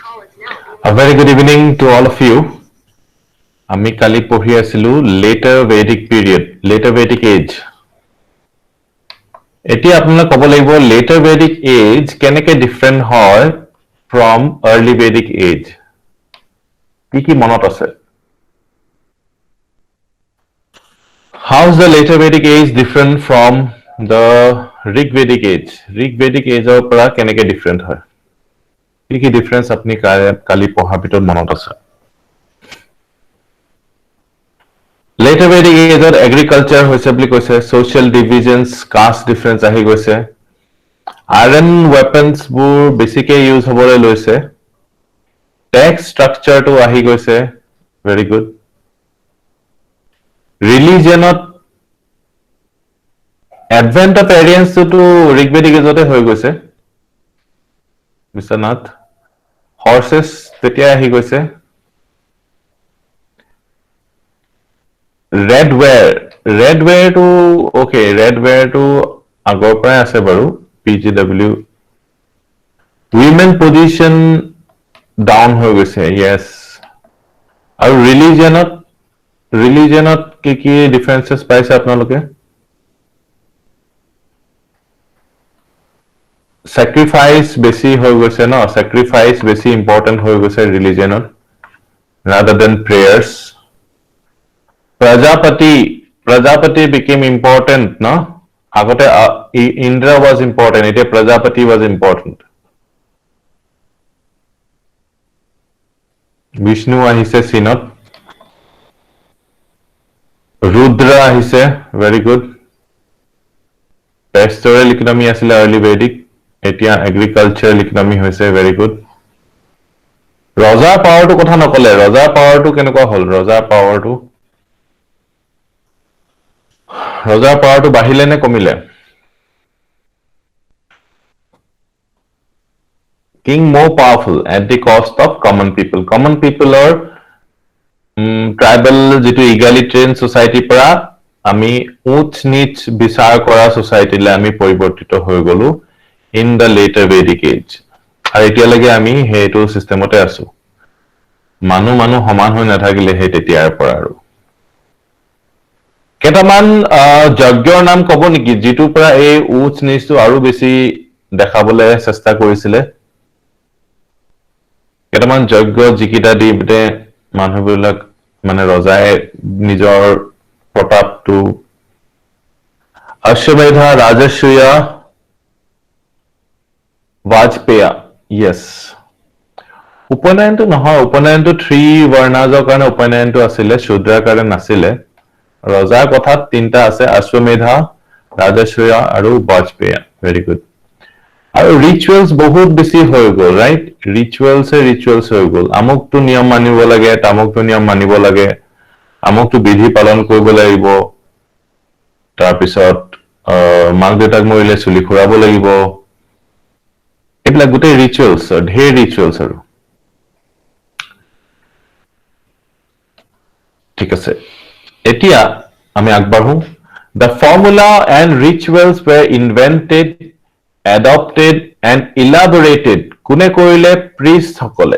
A very good evening to all of you. আমি কালি পঢ়ি আছিলো later Vedic period, later Vedic age. এতিয়া আপোনাক ক'ব লাগিব later Vedic age কেনেকৈ different হয় from early Vedic age. কি মনত আছে? How is the later Vedic age different from the Rig Vedic age? Rig Vedic age ৰ পৰা কেনেকৈ different হয়? কি difference আপুনি কালি পঢ়াৰ ভিতৰত মনত আছে? Later Vedic age agriculture হৈছে বুলি কৈছে, social divisions, caste difference আহি গৈছে, iron weapons বোৰ বেছিকে ইউজ হ'বলৈ লৈছে, tax structure টো আহি গৈছে, very good. Religionত advent of Aryans to Rig Vedic age হৈ গৈছে, বিশ্বনাথ, horses তেতিয়া আহি গৈছে, red wear to okay, red wear to আগৰ পৰাই আছে বাৰু PGW. Women position down হৈ গৈছে, yes. আৰু religionত কি differences পাইছে আপোনালোকে? Sacrifice বেছি হৈ গৈছে ন, sacrifice বেছি important হৈ গৈছে religionত rather than prayers. Prajapati became important, no? Agote Indra was important, ite Prajapati was important. Vishnu ahise sinot. Rudra ahise, very good. Pastoral economy asile early Vedic, etia agricultural economy hoise, very good. Raja power to kotha nokole, Raja power to kenekwa hol, Raja power to ৰজাৰ পাৱাৰটো বাঢ়িলে নে কমিলে? King more powerful at the cost of common people. Common people or tribal যেটো egalitarian society পৰা আমি উচ্চ নিচ বিচাৰ কৰা society লে আমি পৰিৱৰ্তিত হৈ গলো in the later Vedic age. আৰু এতিয়ালৈকে আমি হেটো সিস্টেমতে আছো। মানুহ সমান হৈ নাথাকিলে হে তেতিয়াৰ পৰা আৰু কেটামান যজ্ঞৰ নাম কব নেকি যেটো পৰা এই উচ্চ নিচটো আৰু বেছি দেখাবলে চেষ্টা কৰিছিলে কেটামান যজ্ঞ জিকিটা দিতে মানুহবিলাক মানে ৰজায়ে নিজৰ প্ৰতাপটো অশ্বমেধ ৰাজস্বয় বাজপেয় yes উপনয়নটো নহয় উপনয়নটো 3 বৰ্ণাজৰ কাৰণে উপনয়নটো আছিল শূদ্ৰৰ কাৰণে নাছিল ৰজাৰ কথাত তিনটা আছে অশ্বমেধা ৰাজস্বয় আৰু বাজপেয় very good আৰু ৰিচুৱেলছ বহুত বেছি হৈ গল ৰাইট ৰিচুৱেলছ হৈ গল আমুকটো নিয়ম মানিব লাগে তামুকটো নিয়ম মানিব লাগে আমুকটো বিধি পালন কৰিব লাগিব তাৰ পিছত মাক দেউতাক মৰিলে চুলি খুৰাব লাগিব এইবিলাক গোটেই ৰিচুৱেলছ ঢেৰ ৰিচুৱেলছ আৰু ঠিক আছে এতিয়া আমি আগবাঢ়ো the formula and rituals were invented adopted and elaborated কোনে কৰিলে priest সকলে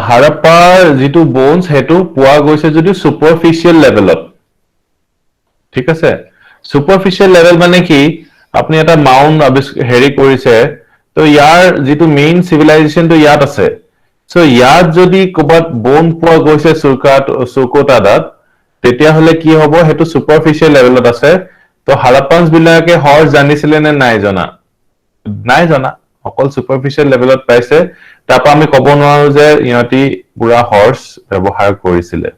হাৰাপ্পাৰ যেটো bones হেতু পোৱা গৈছে যদি superficial levelত ঠিক আছে superficial level মানে কি আপুনি এটা মাউন্ট হেৰি কৰিছে তো ইয়াৰ যেটো মেইন civilization তো ইয়াত আছে সো ইয়াত যদি কবাত বোন পোৱা গৈছে সুৰকোটাদাত তেতিয়া হলে কি হ'ব হেতু superficial levelত আছে তো হাৰাপ্পানছ বিলাকে হৰ্স জানিছিলে নে নাই জনা অকল superficial levelত পাইছে তাপা আমি কব নোৱাৰো যে ইহতি পুৰা হৰ্স ব্যৱহাৰ কৰিছিলে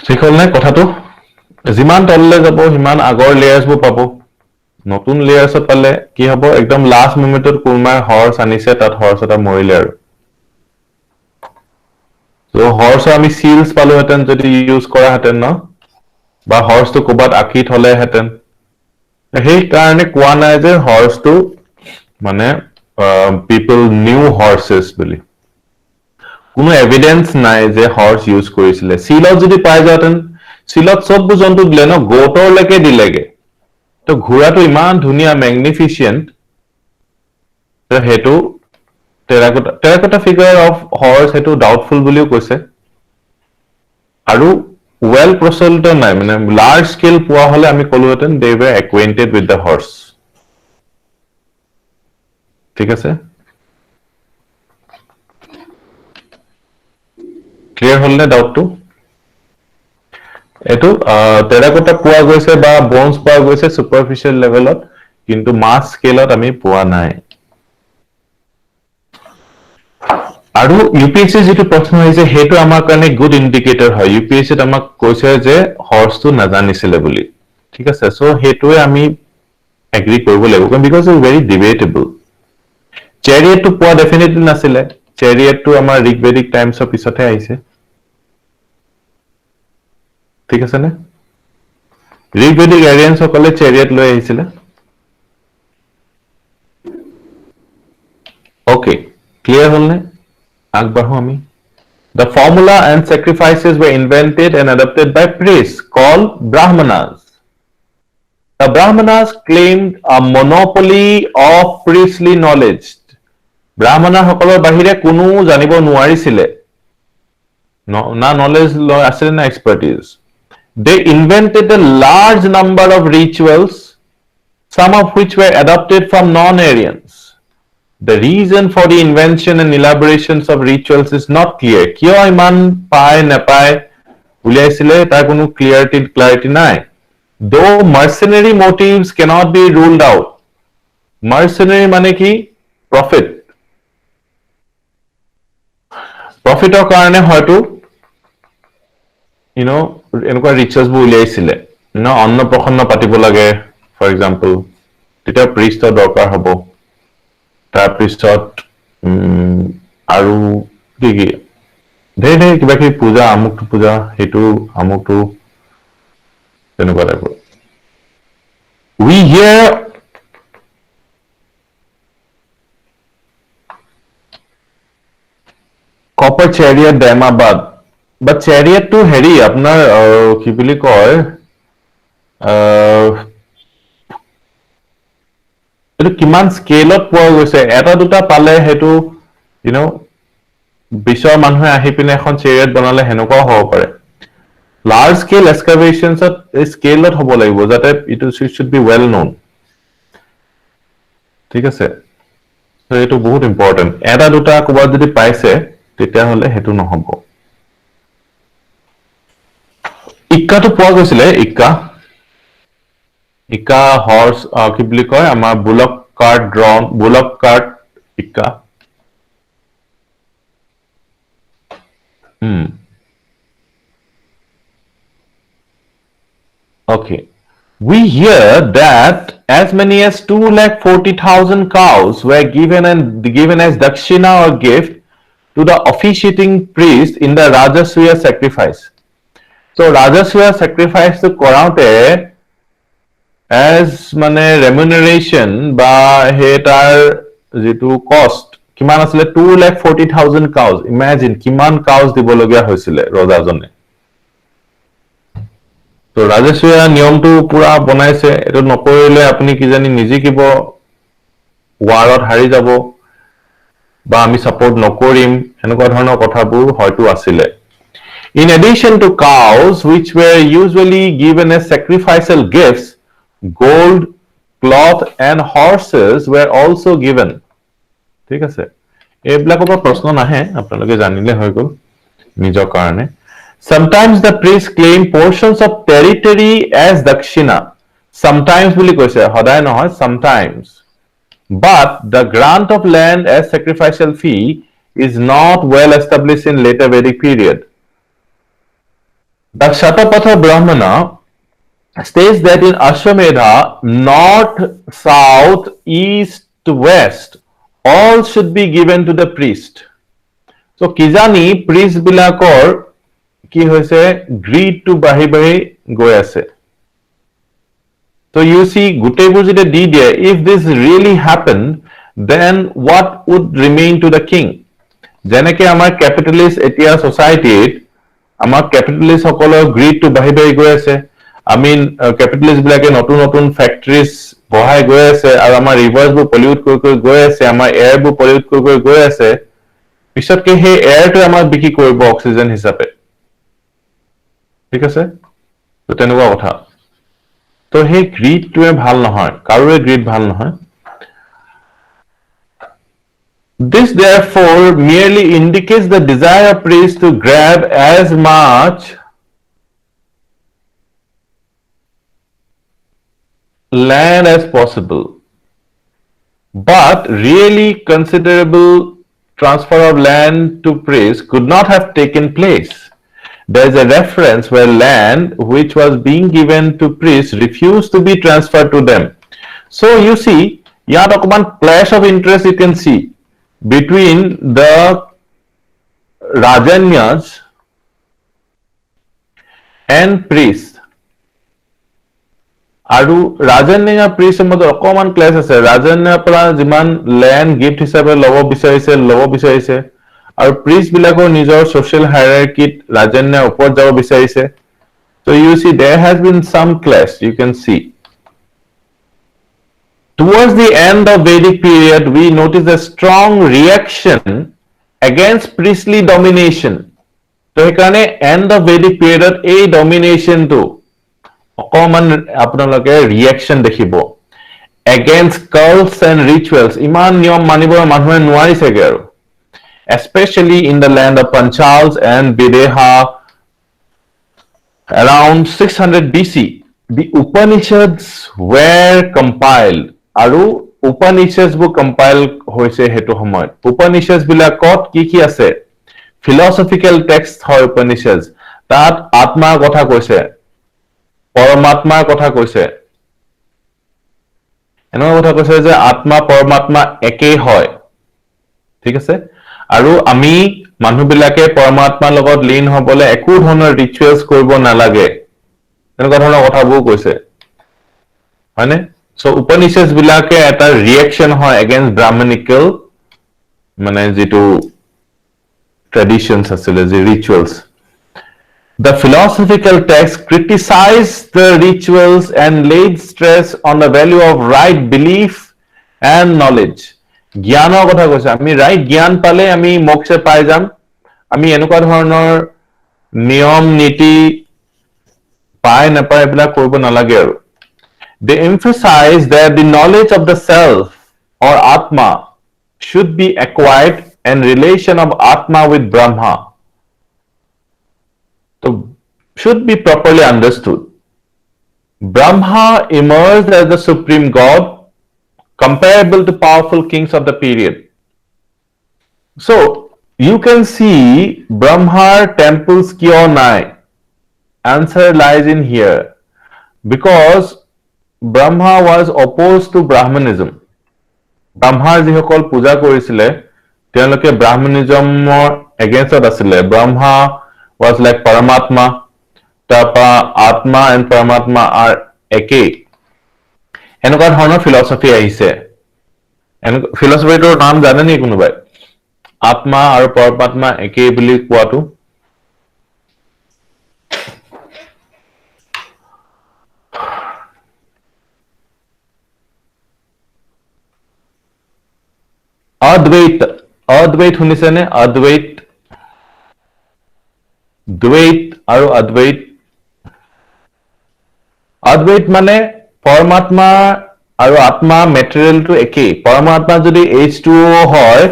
ঠিক হল নে কথাটো যিমান তললে যাব হিমান আগৰ লেয়াৰ্স বো পাবো নতুন লেয়াৰ্সত পালে কি হ'ব একদম লাষ্ট মোমেন্টত কোনমাৰ হৰ্স আনিছে তাত হৰ্স এটা মৰিলে আৰু তো হৰ্স আমি সিলস পালো হেতেন যদি ইউজ কৰা হেতেন ন বা হৰ্সটো কোবাত আকি থলে হেতেন সেই কাৰণে কোৱা নাই যে হৰ্সটো মানে people knew horses বুলি কোনো এভিডেন্স নাই যে হৰ্স ইউজ কৰিছিলে সিলত যদি পাই যাতেন চিলত চব জন্তু দিলে ন গোটৰলৈকে দিলেগে তো ঘোঁৰাটো ইমান ধুনীয়া ম্যাগনিফিসিয়েন্ট তো হেতু টেৰাকোটা ফিগাৰ অফ হৰ্স হেতু ডাউটফুল বুলিও কৈছে আৰু well প্ৰচলিত নাই মানে লাৰ্জ স্কেল পোৱা হলে আমি কলোহেতেন they were acquainted with the horse ঠিক আছে ক্লিয়াৰ হল নে ডাউটটো এটো টেৰাকোটা পোৱা গৈছে বা bones পোৱা গৈছে superficial levelত কিন্তু mass scaleত আমি পোৱা নাই আৰু UPSC যেটো প্ৰশ্ন হৈছে হেতু আমাৰ কাৰণে গুড ইন্ডিকেটৰ হয় UPSC ত আমাক কৈছে যে হৰ্সটো নাজানিছিলে বুলি ঠিক আছে সো হেতুৱে আমি এগ্ৰি কৰিব লাগিব because it's very debatable chariot to পোৱা ডেফিনেটলি নাছিলে chariot to আমাৰ ঋগবেদিক টাইমছৰ পিছতে আহিছে ঠিক আছে নে ঋগবেদিক এৰিয়ানছ সকলে chariot লৈ আহিছিলে ওকে ক্লিয়াৰ হল নে আগবাঢ়ো আমি The formula and sacrifices were invented and adopted by priests called Brahmanas. The Brahmanas claimed a monopoly of priestly knowledge. Brahmana সকলৰ বাহিৰে কোনো জানিব নোৱাৰিছিলে না knowledge আছিল না expertise. They invented a large number of rituals, some of which were adopted from non-Aryans. The reason for the invention and elaborations of rituals is not clear. Kyo iman pai napai uliaisile tar kono clarity nai. Though mercenary motives cannot be ruled out. Mercenary mane ki profit. Profit or karane hoyto এনেকুৱা rituals bu uliaisile. Anna prokhanna patibo lage for example. Tita priest dorkar hobo. তাৰপিছত আৰু কি কি ধেৰ কিবা কি পূজা আমুকটো পূজা হেতু আমুকটো তেনেকুৱা টাইপৰ we hear copper chariot Daimabad but chariot to হেৰি আপোনাৰ কি বুলি কয় এটো কিমান স্কেলত পোৱা গৈছে এটা দুটা পালে হেতু বিশ্বৰ মানুহে আহি পিনে এখন চেৰিয়ট বনালে হেনকুৱা হ'ব পাৰে লাৰ্জ স্কেল এক্সকাভেশনছ স্কেলত হ'ব লাগিব যাতে ইটো should be well known ঠিক আছে সো এটো বহুত ইম্পৰ্টেন্ট এটা দুটা কবাত যদি পাইছে তেতিয়া হলে হেতু নহব ইক্কাটো পোৱা গৈছিলে ইক্কা হৰ্স কি বুলি কয় আমাৰ বুলক কাৰ্ট ইক্কা Okay. We hear that as many as 240,000 cows were given as dakshina or gift to the officiating priest in the Rajasuya sacrifice. So Rajasuya sacrifice to koraute as mane remuneration ba hetar jitu cost kiman asile 240,000 cows. Imagine kiman cows dibologia hoisile rajajone. তো ৰাজস্বীয় নিয়মটো পুৰা বনাইছে এটো নকৰিলে আপুনি কি জানি নিজে কিব ওয়াৰত হাৰি যাব বা আমি সাপোৰ্ট নকৰিম এনেকুৱা ধৰণৰ কথাবোৰ হয়তো আছিলে In addition to cows which were usually given as sacrificial gifts gold cloth and horses were also given ঠিক আছে এইবিলাকৰ পৰা প্ৰশ্ন নাহে আপোনালোকে জানিলে হৈ গল নিজৰ কাৰণে Sometimes the priest claim portions of territory as dakshina. Sometimes বুলি কৈছে সদায় নহয় sometimes. But the grant of land as sacrificial fee is not well established in later Vedic period. The Shatapatha Brahmana states that in Ashwamedha, north, south, east, west, all should be given to the priest. So Kizani priest bilakor কি হৈছে greed to bahi গৈ আছে so you see গুটেবোৰ যদি দি দিয়ে if this really happened then what would remain to the king যেনেকে আমাৰ capitalist এতিয়া society আমাৰ ক্যাপিটালিষ্ট সকলৰ গ্ৰিড টু বাঢ়ি বাঢ়ি গৈ আছে আমি ক্যাপিটালিষ্ট বিলাকে নতুন নতুন ফ্যাক্টৰিজ বহাই গৈ আছে আৰু আমাৰ ৰিভাৰ্ছ বোৰ পলিউট কৰি গৈ আছে আমাৰ এয়াৰ বোৰ পলিউট কৰি গৈ আছে পিছতকে সেই এয়াৰটো আমাৰ বিক্ৰী কৰিব অক্সিজেন হিচাপে ঠিক আছে তো তেনেকুৱা কথা তো সেই গ্ৰিডটোৱে ভাল নহয় কাৰোৰে গ্ৰিড ভাল নহয় This therefore merely indicates the desire of priests to grab as much land as possible. But really considerable transfer of land to priests could not have taken place. There is a reference where land which was being given to priests refused to be transferred to them. So you see, here a clash of interest you can see between the Rajanyas and priests. আৰু ৰাজন্যা প্ৰিষ্টৰ মধ্যে অকমান class আছে ৰাজন্যাৰ পৰা যিমান land gift হিচাপে ল'ব বিচাৰিছে আৰু প্ৰিষ্ট বিলাকৰ নিজৰ সোশ্যাল হায়াৰাৰ্কিত ৰাজন্যাৰ ওপৰত যাব বিচাৰিছে so you see there has been some clash you can see towards the end of Vedic period we notice a strong reaction against priestly domination so সেইকাৰণে end of Vedic period এই domination to অকমান আপোনালোকে ৰিয়াকচন দেখিব against cults and rituals ইমান নিয়ম মানিব মানুহে নোৱাৰিছেগে আৰু especially in the land of Panchals and Videha around 600 BC the Upanishads were compiled আৰু Upanishads বোৰ compile হৈছে হেতু সময়ত Upanishads বিলাকত কি আছে philosophical text হয় Upanishads তাত আত্মাৰ কথা কৈছে পৰমাত্মাৰ কথা কৈছে এনেকুৱা কথা কৈছে যে আত্মা পৰমাত্মা একেই হয় ঠিক আছে আৰু আমি মানুহবিলাকে পৰমাত্মাৰ লগত লীন হ'বলৈ একো ধৰণৰ ৰিচুৱেলছ কৰিব নালাগে এনেকুৱা ধৰণৰ কথাবোৰ কৈছে হয়নে সো উপনিষদ বিলাকে এটা ৰিএকচন হয় এগেইনষ্ট ব্ৰাহ্মণিকেল মানে যেটো ট্ৰেডিশনস আছিল যে rituals The philosophical text criticized the rituals and laid stress on the value of right belief and knowledge. জ্ঞানৰ কথা কৈছে আমি ৰাইট জ্ঞান পালে আমি মোক্ষ পাই যাম আমি এনেকুৱা ধৰণৰ নিয়ম নীতি পাই নাপাই এবিলাক কৰিব নালাগে আৰু They emphasize that the knowledge of the self or Atma should be acquired and relation of Atma with Brahma should be properly understood. Brahma emerged as the supreme god, comparable to powerful kings of the period. So, you can see Brahma temples kyo nai. Answer lies in here. Because Brahma was opposed to Brahmanism. Brahma jihokol puja korisile, তেওঁলোকে Brahmanism against asile. Brahma was like Paramatma. Tapa Atma and Paramatma are eke. এনেকুৱা ধৰণৰ philosophy আহিছে ফিলসফিটোৰ নাম জানে নি কোনোবাই আত্মা আৰু পৰমাত্মা একে বুলি কোৱাটো অদ্বৈত শুনিছে নে অদ্বৈত দ্বৈত আৰু অদ্বৈত মানে পৰমাত্মা আৰু আত্মা মেটেৰিয়েলটো একেই পৰমাত্মা যদি H2O হয়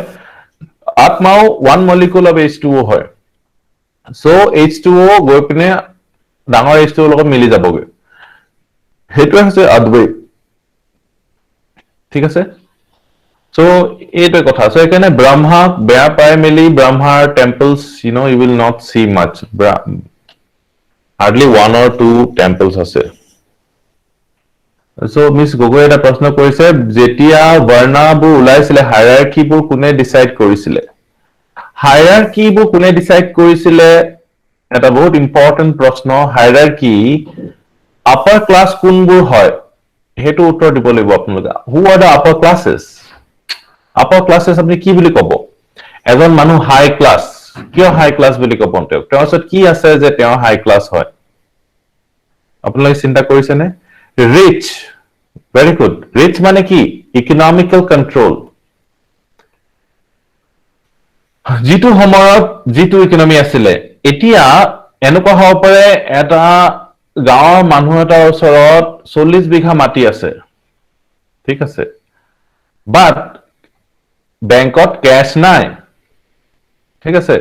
আত্মাও ওয়ান মলিকুল অফ H2O হয় সো H2O গৈ পিনে ডাঙৰ H2O লগত মিলি যাবগে হেতু আছে অদ্বৈত ঠিক আছে সো এইটো কথা সো এখানে ব্ৰহ্মা বেয়া পাই মেলি ব্ৰহ্মাৰ temples you will not see much hardly one or two temples আছে So Miss Gogo এটা প্ৰশ্ন কৰিছে যেতিয়া বৰ্ণবোৰ উলাইছিলে হায়াৰাৰ্কি বোৰ কোনে ডিসাইড কৰিছিলে হায়াৰাৰ্কি বোৰ কোনে ডিসাইড কৰিছিলে এটা বহুত ইম্পৰ্টেন্ট প্ৰশ্ন হায়াৰাৰ্কি আপাৰ ক্লাস কোনবোৰ হয় হেতু উত্তৰ দিব লাগিব আপোনালোকে who are the upper classes আপনি কি বুলি কব এজন মানুহ হাই ক্লাস কিয় হাই ক্লাছ বুলি ক'ব তেওঁৰ ওচৰত কি আছে যে তেওঁ হাই ক্লাছ হয় আপোনালোকে চিন্তা কৰিছেনে ৰিচ ভেৰি গুড ৰিচ মানে কি ইকনমিকেল কন্ট্ৰল যিটো সময়ত যিটো ইকনমি আছিলে এতিয়া এনেকুৱা হ'ব পাৰে এটা গাঁৱৰ মানুহ এটাৰ ওচৰত 40 বিঘা মাটি আছে ঠিক আছে বাট বেংকত কেছ নাই ঠিক আছে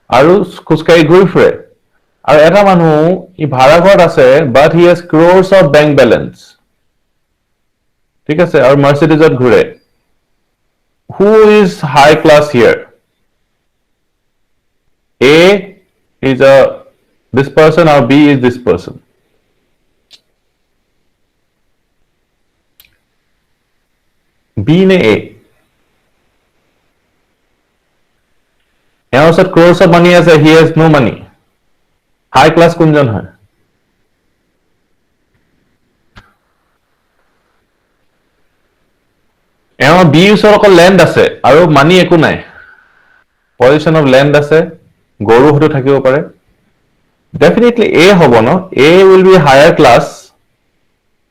আৰু খুচকাই ঘূৰি ফুৰে আৰু এটা মানুহ ই ভাড়া ঘৰত আছে but he has crores of bank balance ঠিক আছে আৰু মাৰ্চিডিজত ঘূৰে who is high class here A is this person or B is this person B ne A এওঁৰ ওচৰত crores of money আছে he has no money high class কোনজন হয় এওঁৰ B ওচৰত অকল লেণ্ড আছে আৰু মানি একো নাই পজিশন অফ লেণ্ড আছে গৰু হয়তো থাকিব পাৰে definitely A হ'ব ন A will be higher class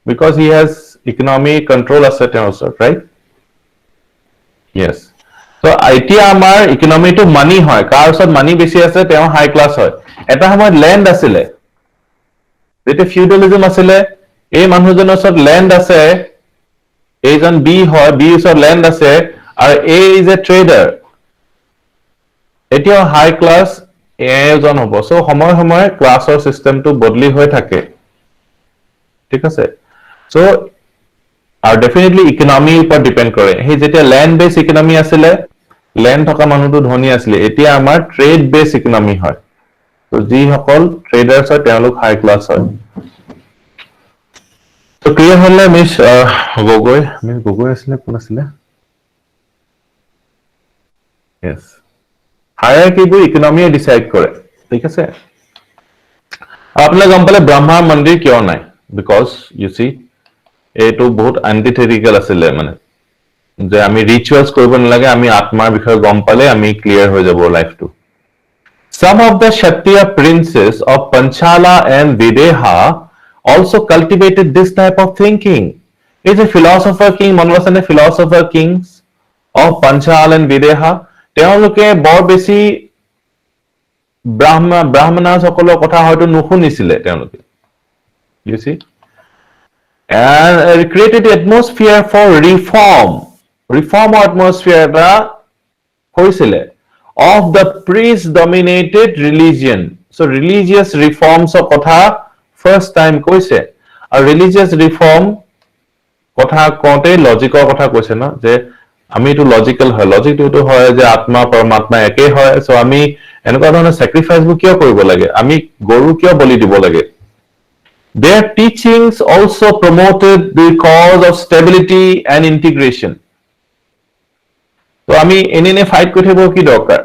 because he has economic control আছে তেওঁৰ ওচৰত right yes so এতিয়া আমাৰ ইকনমিটো মানি হয় কাৰ ওচৰত মানি বেছি আছে তেওঁ হাই ক্লাছ হয় এটা সময়ত লেণ্ড আছিলে যেতিয়া ফিউডালিজম আছিলে এই মানুহজনৰ ওচৰত লেণ্ড আছে এইজন বি হয় বি ওচৰত লেণ্ড আছে আৰু এ ইজ এ ট্ৰেডাৰ এতিয়া হাই ক্লাছ এজন হ'ব সো সময় সময় ক্লাছৰ সিস্টেমটো বদলি হৈ থাকে ঠিক আছে সো আৰু ডেফিনেটলি ইকনমি ওপৰত ডিপেন্ড কৰে হে যেতিয়া ল্যান্ড বেস ইকনমি আছিলে ল্যান্ড থকা মানুহটো ধনী আছিলে এতিয়া আমাৰ ট্ৰেড বেস ইকনমি হয় তো যি সকল ট্ৰেডাৰ্ছ হয় তেওঁলোক হাই ক্লাছ হয় তো ক্লিয়াৰ হলে মিছ গগৈ আছিলে কোন আছিলে yes হায়াৰকিবোৰ ইকনমিয়ে ডিসাইড কৰে ঠিক আছে আপোনালোকে গম পালে ব্ৰহ্মা মন্দিৰ কিয় নাই বিকজ ইউ সি এটো বহুত এন্টিথেটিক্যাল আছিলে মানে যে আমি ৰিচুয়ালস কৰিব নালাগে আমি আত্মাৰ বিষয়ে গম পালে আমি ক্লিয়াৰ হৈ যাব লাইফটো some of the kshatriya princes of panchala and videha also cultivated this type of thinking is a philosopher king monwasane philosopher kings of panchala and videha তেওঁলোকে বৰ বেছি ব্ৰাহ্মণ সকলৰ কথা হয়তো নুশুনিছিলে তেওঁলোকে you see and created the atmosphere for reform atmosphere eta hoisile of the priest dominated religion so religious reforms of kotha first time koise a religious reform kotha kote logical kotha koise na je ami to logical hoy logic to hoy je atma paramatma eke hoy so ami enuka dhona sacrifice bu kiyo koribo lage ami goru kiyo boli dibo lage their teachings also promoted the cause of stability and integration so ami enene fight kothebo ki dorkar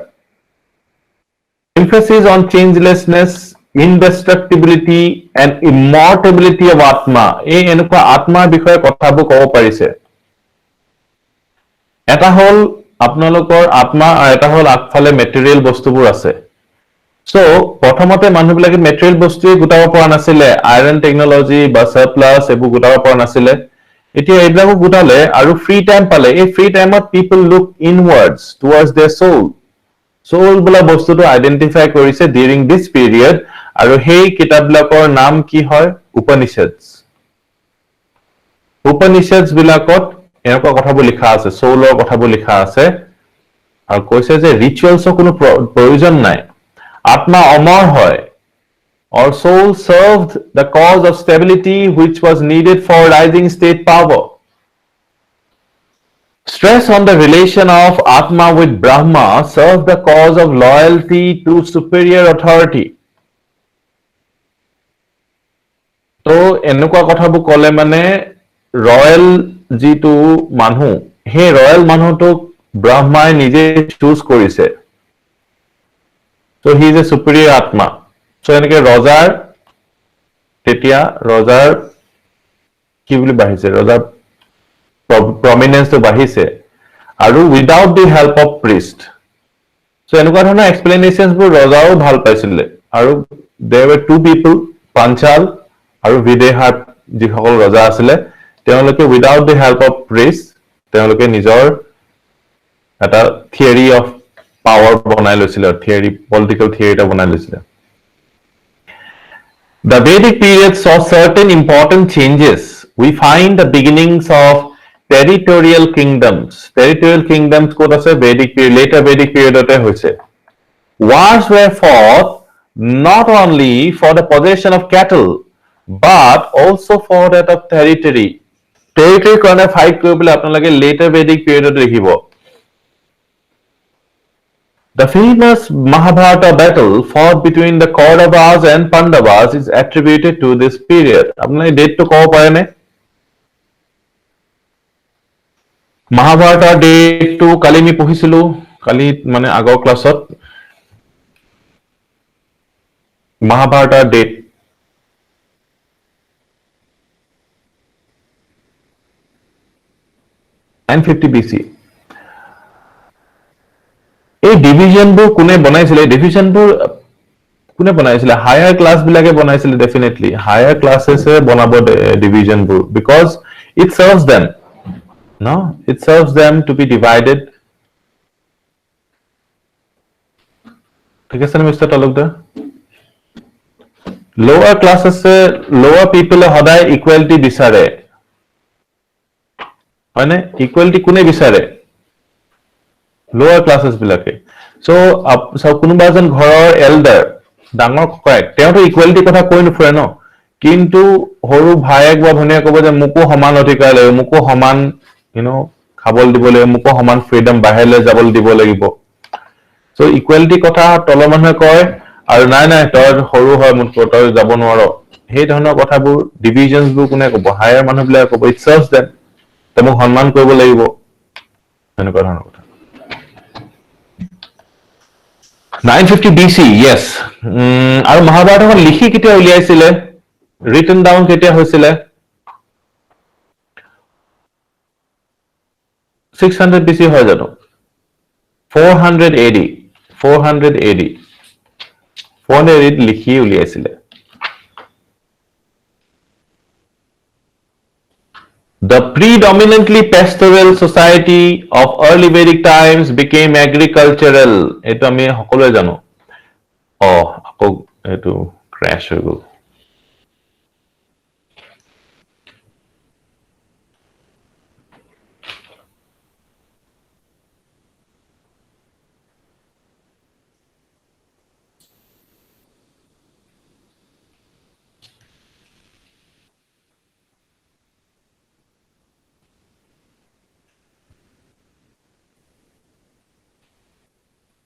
emphasis on changelessness indestructibility and immortality of atma ei enuka atma bishoye kotha bu kobo parise এটা হল আপোনালোকৰ আত্মা আৰু এটা হল আগফালে material বস্তুবোৰ আছে so প্ৰথমতে মানুহবিলাকে মেটেৰিয়েল বস্তুই গুটাব পৰা নাছিলে আইৰন টেকনলজি বা সাৰপ্লাস এবু গুটাব পৰা নাছিলে এতিয়া এইবিলাকো গুটালে আৰু ফ্ৰী টাইম পালে এই ফ্ৰী টাইমত পিপল লুক ইনৱাৰ্ডছ টুৱাৰ্ডছ देयर সোল বলা বস্তুটো আইডেন্টিফাই কৰিছে ডিউৰিং দিস পিৰিয়ড আৰু হেই কিতাপবিলাকৰ নাম কি হয় উপনিষদছ বিলাকত এনেকুৱা কথাবোৰ লিখা আছে সোলৰ কথাবোৰ লিখা আছে আৰু কৈছে যে ৰিচুয়ালছৰ কোনো প্ৰয়োজন নাই আত্মা অমৰ হয় or soul served the cause of stability which was needed for rising state power stress on the relation of atma with brahma served the cause of loyalty to superior authority to এনেকুৱা কথাবোৰ কলে মানে royal Jitu মানুহ হে royal মানুহটোক ব্ৰহ্মাই নিজে choose কৰিছে so he is a superior atma so এনেকে ৰজাৰ তেতিয়া ৰজাৰ কি বুলি বাহিছে ৰজাৰ প্ৰমিনেন্স তো বাহিছে আৰু without the help of priest So এনেকুৱা ধৰণৰ explanations বোৰ ৰজাও ভাল পাইছিলে আৰু there were two people Panchal আৰু Videhat যিসকল ৰজা আছিলে তেওঁলোকে without the help of priests তেওঁলোকে নিজৰ এটা theory of power বনাই লৈছিলে theory political theory এটা বনাই লৈছিলে The Vedic period saw certain important changes. We find the beginnings of territorial kingdoms. Territorial kingdoms ক'ত আছে Vedic period, later Vedic periodতে হৈছে. Wars were fought not only for the possession of cattle, but also for that of territory. Territory কাৰণে fight কৰিবলৈ আপোনালোকে later Vedic periodত দেখিব. The famous Mahabharata battle fought between the Kauravas and Pandavas is attributed to this period. আপনার date to কব পারেনে? Mahabharata date to কালি আমি পঢ়িছিলো কালি মানে আগৰ ক্লাছত Mahabharata date 950 BC এই ডিভিজনবোৰ কোনে বনাইছিলে ডিভিজনবোৰ কোনে বনাইছিলে হায়াৰ ক্লাস বিলাকে বনাইছিলে ডেফিনেটলি হায়াৰ ক্লাসেছে বনাব ডিভিজনবোৰ because it serves them no it serves them to be divided ঠিক আছে না mister Talukdar lower classes lower people সদায় equality বিচাৰে হয়নে equality কোনে বিচাৰে lower classes বিলাকে so কোনোবা এজন ঘৰৰ elder ডাঙৰ কয় তেওঁটো equality কথা কৈ নফৰে ন কিন্তু হৰু ভাইক বা ভনিয়া কব যে মুকো সমান অধিকাৰ লাগে মুকো সমান খাবল দিব লাগে মুকো সমান freedom বাহিৰলৈ যাবল দিব লাগিব so equality কথা তলৰ মানুহে কয় আৰু নাই নাই তই হৰু হয় মুকো তই যাব নোৱাৰ সেই ধৰণৰ কথাবোৰ ডিভিজনছ বোৰ কোনে কব হায়াৰ মানুহবিলাক কব it serves them তমক সন্মান কৰিব লাগিব এনেকুৱা ধৰণৰ কথা 950 BC yes আৰু মহাভাৰতখন লিখি কেতিয়া উলিয়াইছিলে written down কেতিয়া হৈছিলে 600 BC হয় জানো 400 AD 400 লিখি উলিয়াইছিলে The predominantly pastoral society of early Vedic times became agricultural. Eto ami hokoloe jano. Ako eto crash হৈ গল.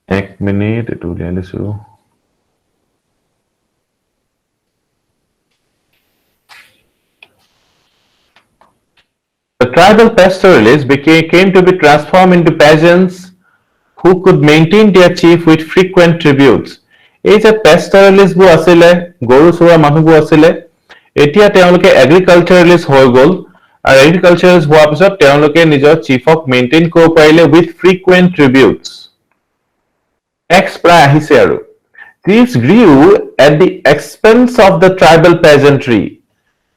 এক মিনিট এটো উলিয়াই লৈছো The tribal pastoralists came to be transformed into peasants who could maintain their chief with frequent tributes. এই যে pastoralists বোৰ আছিল গৰু চৰা মানুহবোৰ আছিল এতিয়া তেওঁলোকে agriculturalists হৈ গল আৰু agriculturalists হোৱাৰ পিছত তেওঁলোকে নিজৰ chiefক maintain কৰিব পাৰিলে with frequent tributes. X প্ৰায় আহিছে আৰু This grew at the expense of the tribal peasantry.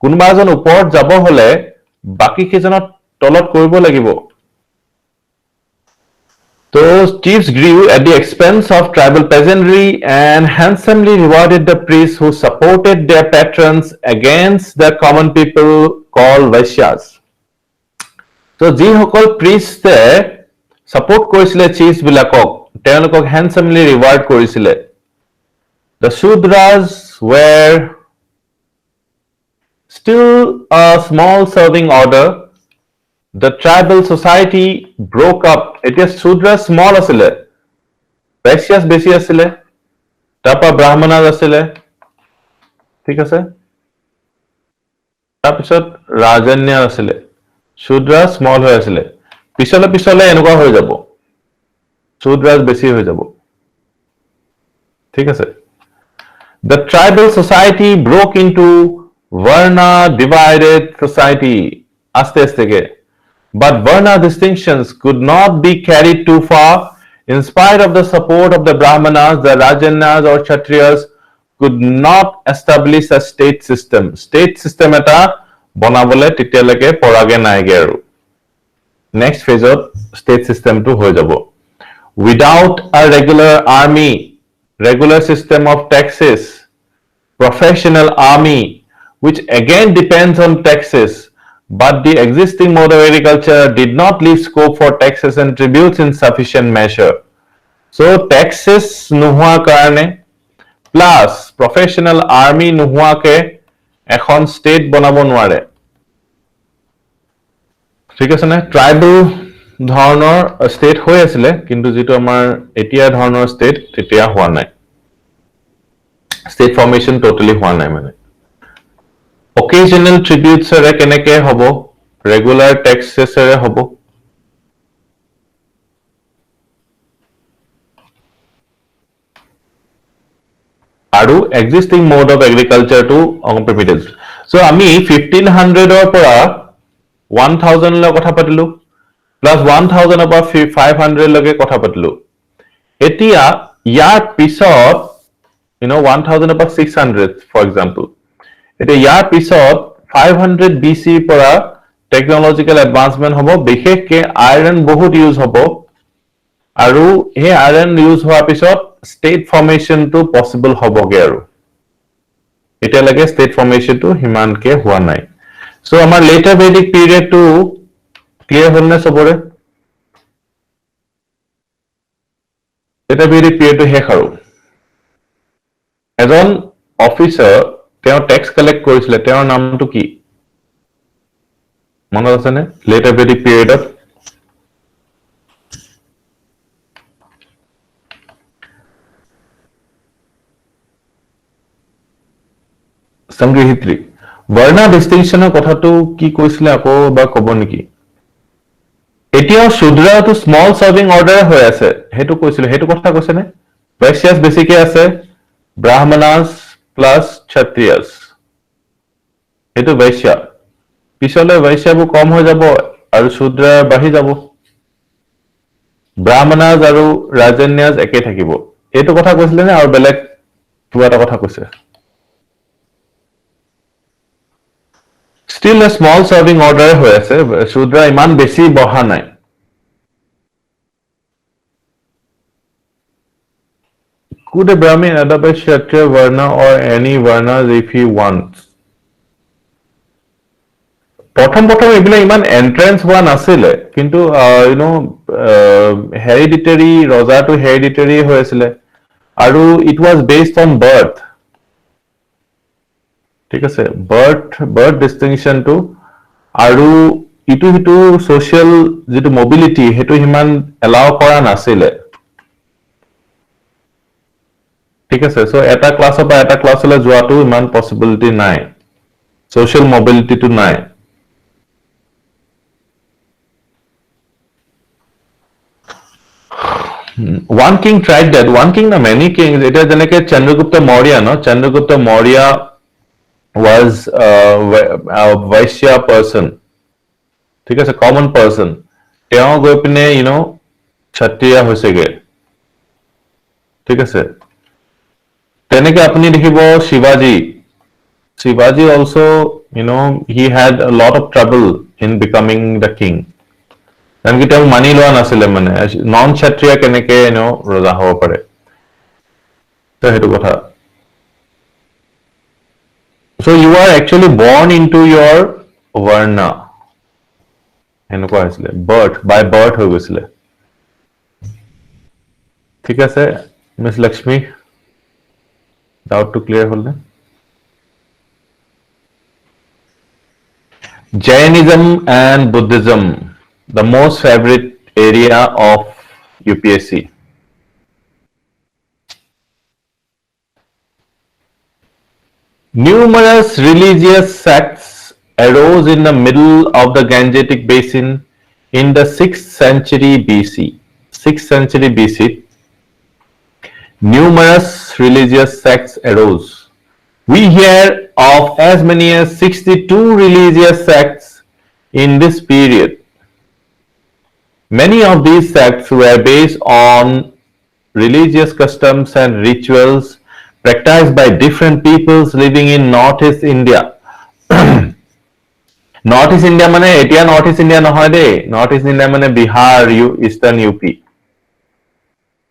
কোনোবা এজন ওপৰত যাব হলে বাকি কেজনৰ তলত কৰিব লাগিব Those chiefs grew at the expense of tribal peasantry and handsomely rewarded the priests who supported their patrons against the common people called Vaishyas. So যিসকল priest support কৰিছিলে chiefs বিলাকক তেওঁলোকক handsomely reward কৰিছিলে The Shudras were still a small serving order The tribal society broke up এতিয়া Shudras small আছিলে Vaishyas বেছি আছিলে তাৰপা Brahmanas আছিলে ঠিক আছে তাৰপিছত Rajanya আছিলে Shudras small হৈ আছিলে পিছলে এনেকুৱা হৈ যাব Shudras বেছি হৈ যাব ঠিক আছে The tribal society broke into Varna divided society aste asteke but Varna distinctions could not be carried too far In spite of the support of the Brahmanas, the Rajanas or Kshatriyas could not establish a state system. State system eta bonabole titialeke porage naige aru. Next phase of state system to hoy jabo. Without a regular army, regular system of taxes, professional army, which again depends on taxes, but the existing mode of agriculture did not leave scope for taxes and tributes in sufficient measure. So taxes nuhua karane plus professional army nuhua ke ekhon state bonabo nware. ঠিক আছে না? Tribal ধৰণৰ state হৈ আছিলে, কিন্তু যেটো আমাৰ এতিয়া ধৰণৰ ষ্টেট তেতিয়া হোৱা নাই। ষ্টেট ফৰ্মেশ্যন টোটালি হোৱা নাই মানে। অকেজনেল ট্ৰিবিউটছৰে কেনেকে হ'ব, ৰেগুলাৰ টেক্সেছৰে হ'ব। আৰু এক্সিষ্টিং মোড অফ এগ্ৰিকালচাৰটো অকম্প্ৰিমিটেড। চ' আমি 1500ৰ পৰা 1000 লৈ কথা পাতিলো, প্লাছ 1000ৰ পৰা 500 লৈকে কথা পাতিলো। এতিয়া ইয়াৰ পিছত 1000ৰ পৰা 600 ফৰ এক্সাম্পল, এতিয়া ইয়াৰ পিছত 500 BC পৰা টেকনলজিকেল এডভান্সমেন্ট হ'ব, বিশেষকে আইৰন বহুত ইউজ হ'ব, আৰু এই আইৰন ইউজ হোৱাৰ পিছত ষ্টেট ফৰ্মেশ্যনটো পচিবল হ'বগে। আৰু এতিয়ালৈকে ষ্টেট ফৰ্মেশ্যনটো সিমানকে হোৱা নাই। চ' আমাৰ লেটাৰ ভেদিক পিৰিয়ডটো ক্লিয়াৰ হ'ল নে চবৰে? লেটাৰ ভেদিক পিৰিয়ডটো শেষ। আৰু এজন অফিচাৰ তেওঁ টেক্স কালেক্ট কৰিছিলে, তেওঁৰ নামটো কি মনত আছেনে? লেটাৰ ভেদিক পিৰিয়ডত সংগৃহীত্ৰী। বৰ্ণা ডিষ্টিংশ্যনৰ কথাটো কি কৈছিলে আকৌ বা ক'ব নেকি? এতিয়াও শূদ্ৰটো স্মল চাৰ্ভিং অৰ্ডাৰ হৈ আছে, সেইটো কৈছিলে, সেইটো কথা কৈছেনে? বৈশ্যাস বেছিকে আছে, ব্ৰাহ্মণাস প্লাছ ক্ষত্ৰিয়াস, সেইটো বৈশ্য। পিছলৈ বৈশ্যাবোৰ কম হৈ যাব আৰু শূদ্ৰ বাঢ়ি যাব, ব্ৰাহ্মণাস আৰু ৰাজন্যাস একে থাকিব। এইটো কথা কৈছিলে নে আৰু বেলেগ কিবা এটা কথা কৈছে? Still a small serving order হৈ আছে, শূদ্ৰ ইমান বেছি বঢ়া নাই। Could a Brahmin adopt a Kshatriya Varna or any Varnas if he wants? প্ৰথম এইবিলাক ইমান এন্ট্ৰেন্স হোৱা নাছিলে, কিন্তু হেৰিডিটাৰী, ৰজাটো হেৰিডিটাৰী হৈ আছিলে, আৰু it was based on birth. ঠিক আছে, বাৰ্থ ডিষ্টিংশ্যনটো, আৰু ইটো সিটো ছ'চিয়েল যিটো মবিলিটি সেইটো সিমান এলাউ কৰা নাছিলে। ঠিক আছে, চ' এটা ক্লাছৰ পৰা এটা ক্লাছলৈ যোৱাটো ইমান পচিবিলিটি নাই, ছ'চিয়েল মবিলিটিটো নাই। One king tried that. One king, many kings. It is like Chandragupta Maurya, no? Chandragupta Maurya was a Vaishya person. ঠিক আছে, common person. তেওঁ গৈ পিনে ক্ষত্ৰিয় হৈছেগে। ঠিক আছে, তেনেকে আপুনি দেখিব Shivaji also, he had a lot of trouble in becoming the king. কাৰণ কি তেওঁ মানি লোৱা নাছিলে, মানে নন ক্ষত্ৰিয় কেনেকে ৰজা হ'ব পাৰে, সেইটো কথা। So you are actually born into your Varna, এনেকুৱা হৈছিলে, by birth হৈ গৈছিলে। ঠিক আছে মিছ লক্ষ্মী, ডাউটটো ক্লিয়াৰ হ'ল নে? Jainism and Buddhism, the most favorite area of UPSC. Numerous religious sects arose in the middle of the Gangetic Basin in the 6th century BC. 6th century BC, numerous religious sects arose. We hear of as many as 62 religious sects in this period. Many of these sects were based on religious customs and rituals practiced by different peoples living in Northeast India. Northeast India মানে এতিয়া Northeast India নহয় দেই, Northeast India মানে Bihar, eastern UP.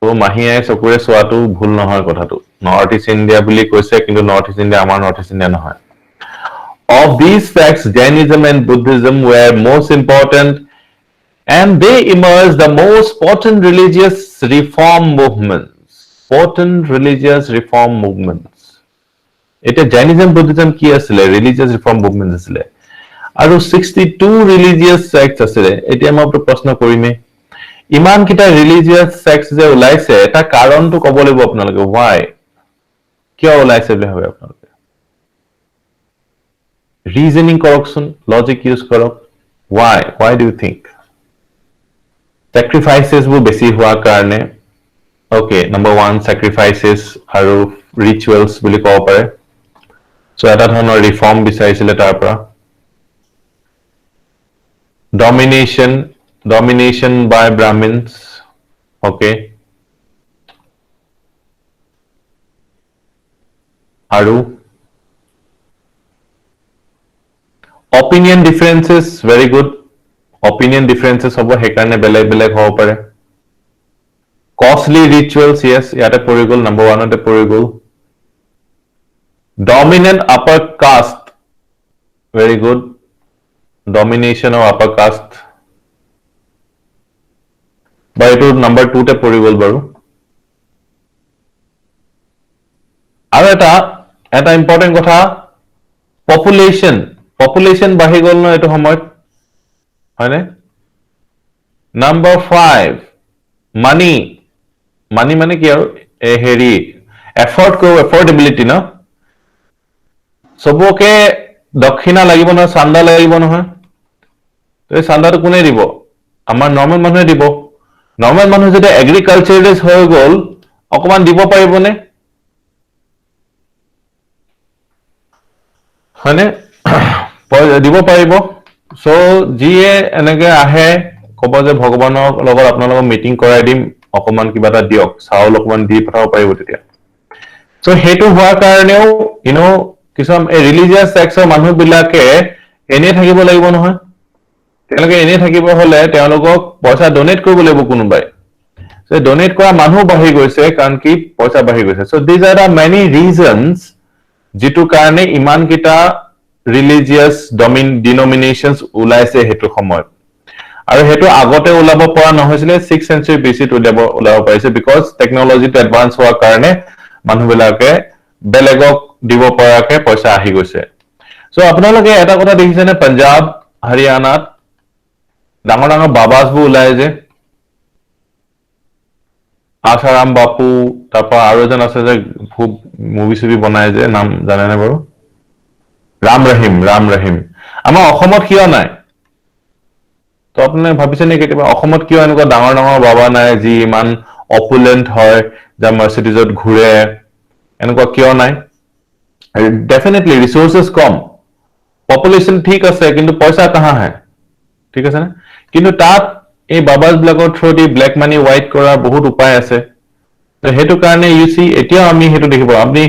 তো মাহীয়ে চকুৰে চোৱাটো ভুল নহয় কথাটো। Northeast India বুলি কৈছে কিন্তু Northeast India আমাৰ Northeast India নহয়। Of these sects, Jainism and Buddhism were most important, and they emerged the most potent religious reform movements. Potent religious reform movements. এটা Jainism, Buddhism কি আছিলে? Religious reform movements আছিলে। আৰু 62 religious sects আছিলে। এতিয়া মই আপোনাক প্ৰশ্ন কৰিমে। ইমান কিটা religious sects যে ওলাইছে, এটা কাৰণটো ক'ব লাগিব আপোনালোকে। Why? কিয় ওলাইছে বুলি ভাবে আপোনালোকে? Reasoning কৰকচোন, logic use কৰক। Why? Why do you think? Sacrifices বোৰ বেছি হোৱাৰ কাৰণে। Okay, number 1, sacrifices আৰু rituals বুলি ক'ব পাৰে। So এটা ধৰণৰ reform বিচাৰিছিলে তাৰ পৰা। Domination by Brahmins. Okay. আৰু opinion differences, very good. Opinion differences হ'ব সেইকাৰণে বেলেগ বেলেগ হ'ব পাৰে। Costly rituals, yes, ইয়াতে পৰি গ'ল, number 1 তে পৰি গ'ল। Dominant upper caste, very good. Domination of upper caste, বা এইটো number 2 তে পৰি গ'ল বাৰু। আৰু এটা important কথা, population বাঢ়ি গ'ল ন এইটো সময়ত, হয়নে? Number 5, money মানে কি আৰু হেৰি affordability ন, সবকে দক্ষিণা লাগিব নহয়, চান্দা লাগিব নহয়। এই চান্দাটো কোনে দিব? আমাৰ নৰ্মেল মানুহে দিব। নৰ্মেল মানুহ যদি এগ্ৰিকালচাৰিষ্ট হৈ গ'ল, অকমান দিব পাৰিবনে? হয়নে? দিব পাৰিব। সো যিয়ে এনেকে আহে ক'ব যে ভগৱানৰ লগত আপোনালোকক মিটিং কৰাই দিম, অকমান কিবা এটা দিয়ক, চাউল অকমান দি পঠাব পাৰিব তেতিয়া। সো সেইটো হোৱাৰ কাৰণেও কিছুমান ৰিলিজিয়াছ ছেক্টৰ মানুহবিলাকে এনেই থাকিব লাগিব নহয়। তেওঁলোকে এনেই থাকিব হলে তেওঁলোকক পইচা ডোনেট কৰিব লাগিব কোনোবাই। সো ডোনেট কৰা মানুহ বাঢ়ি গৈছে কাৰণ কি পইচা বাঢ়ি গৈছে। So these are the many reasons যিটো কাৰণে ইমান কিটা ৰিলিজিয়াছ ডিনমিনেশ্যনছ ওলাইছে সেইটো সময়ত। আৰু সেইটো আগতে ওলাব পৰা নহৈছিলে, 6th century BC-ত ওলাব পাৰিছে, বিকজ টেকনলজিটো এডভান্স হোৱাৰ কাৰণে মানুহবিলাকে বেলেগক দিব পৰাকে পইচা আহি গৈছে। সো আপোনালোকে এটা কথা দেখিছেনে, পাঞ্জাব, হাৰিয়ানাত ডাঙৰ ডাঙৰ বাবাজবোৰ ওলাই যে, আশাৰাম বাপু, তাৰপৰা আৰু এজন আছে যে খুব মুভি চুভি বনাই যে, নাম জানেনে বাৰু? ৰাম ৰহিম। আমাৰ অসমত কিয় নাই? তো আপুনি ভাবিছে নে কেতিয়াবা অসমত কিয় এনেকুৱা ডাঙৰ ডাঙৰ বাবা নাই যি ইমান অপুলেণ্ট হয়, যাৰ মাৰ্চিডিজত ঘূৰে, এনেকুৱা কিয় নাই? ডেফিনেটলি ৰিচোৰ্চেছ কম, পপুলেশ্যন ঠিক আছে, কিন্তু পইচা কাহা হে? ঠিক আছে নে? কিন্তু তাত এই বাবাজ বিলাকৰ থ্ৰুদি ব্লেক মানি হোৱাইট কৰাৰ বহুত উপায় আছে। সেইটো কাৰণে এতিয়াও আমি সেইটো দেখিব। আপুনি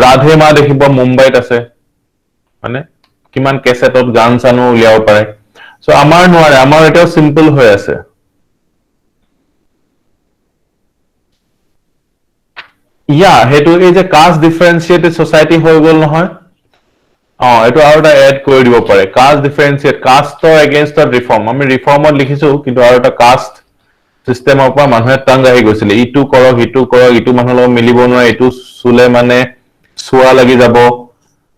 ৰাধে মা দেখিব মুম্বাইত আছে, মানে কিমান কেছেটত গান চানো উলিয়াব পাৰে। সো আমাৰ নোৱাৰে, আমাৰ এতিয়াও চিম্পল হৈ আছে। সেইটো এই যে কাষ্ট ডিফাৰেঞ্চিয়েটেড ছচাইটি হৈ গ'ল নহয়, এইটো আৰু এটা এড কৰি দিব পাৰে, কাষ্ট ডিফাৰেঞ্চিয়েট, কাষ্টৰ এগেইনষ্টত ৰিফৰ্ম। আমি ৰিফৰ্মত লিখিছো, কিন্তু আৰু এটা কাষ্ট চিষ্টেমৰ পৰা মানুহে টাং আহি গৈছিলে, ইটো কৰক, ইটো মানুহৰ লগত মিলিব নোৱাৰে, এইটো চুলে মানে চোৱা লাগি যাব,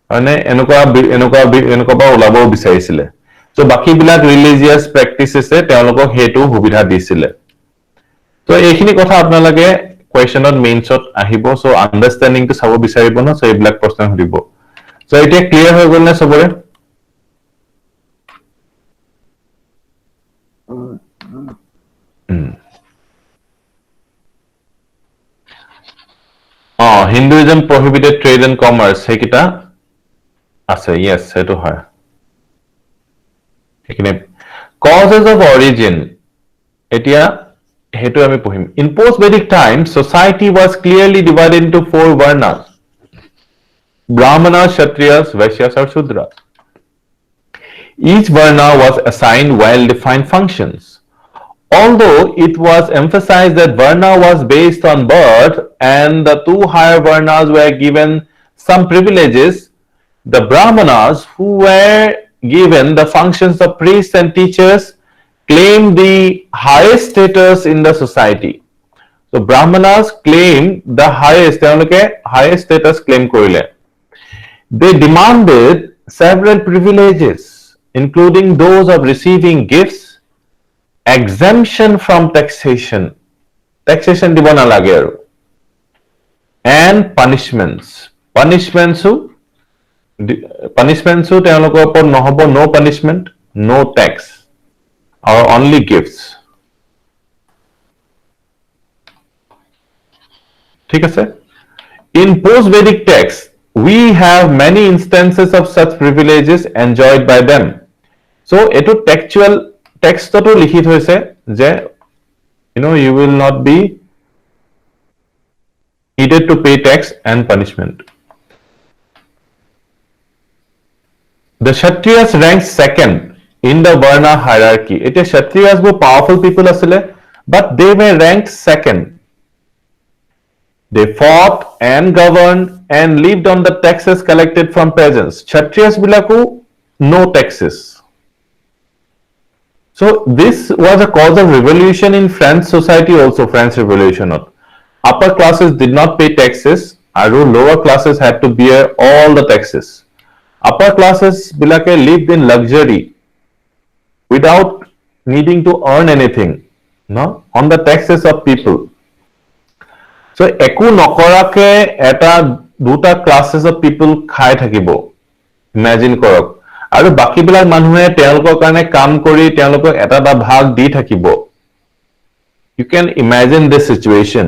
হয়নে? এনেকুৱা পৰা ওলাবও বিচাৰিছিলে। ত' বাকীবিলাক ৰিলিজিয়াছ প্ৰেক্টিচেছে তেওঁলোকক সেইটো সুবিধা দিছিলে। তো এইখিনি কথা আপোনালোকে কুৱেশ্যনত মেইনছত আহিব। চ' আণ্ডাৰষ্টেণ্ডিংটো চাব বিচাৰিব ন, চ' এইবিলাক প্ৰশ্ন সুধিব। চ' এতিয়া ক্লিয়াৰ হৈ গ'ল নে চবৰে? হিন্দুইজম প্ৰহিবিটেড ট্ৰেড এণ্ড কমাৰ্চ, সেইকেইটা আছে, য়েছ, সেইটো হয়। সেইখিনি Causes of origin. এতিয়া হেতু আমি পঢ়িম. In post-Vedic times, society was clearly divided into four varnas: Brahmanas, Kshatriyas, Vaishyas, or Shudras. Each varna was assigned well-defined functions. Although it was emphasized that varna was based on birth and the two higher varnas were given some privileges, the Brahmanas, who were given the functions of priests and teachers, claimed the highest status in the society. So Brahmanas claimed the highest, highest status claim korile. They demanded several privileges, including those of receiving gifts, exemption from taxation, taxation দিব নালাগে আৰু, and punishments, punishmentso তেওঁলোকৰ ওপৰত নহব, no punishment, no tax, or only gifts. ঠিক আছে? In post-Vedic texts, we have many instances of such privileges enjoyed by them. So eto textual টেক্সটতো লিখিত হৈছে যে you will not be needed to pay tax and punishment. The Kshatriyas ranked second in the Varna hierarchy. Etia Kshatriyas were powerful people asile, but they were ranked second. They fought and governed and lived on the taxes collected from peasants. Kshatriyas bilaku no taxes. So this was a cause of revolution in French society also, French Revolution. Upper classes did not pay taxes, and lower classes had to bear all the taxes. Upper classes bilake lived in luxury without needing to earn anything, no, on the taxes of people. So eku nokorake eta duta classes of people khai thakibo. Imagine korok. আৰু বাকিবিলাক মানুহে তেওঁলোকৰ কাৰণে কাম কৰি তেওঁলোকক এটা ভাগ দি থাকিব. You can imagine this situation.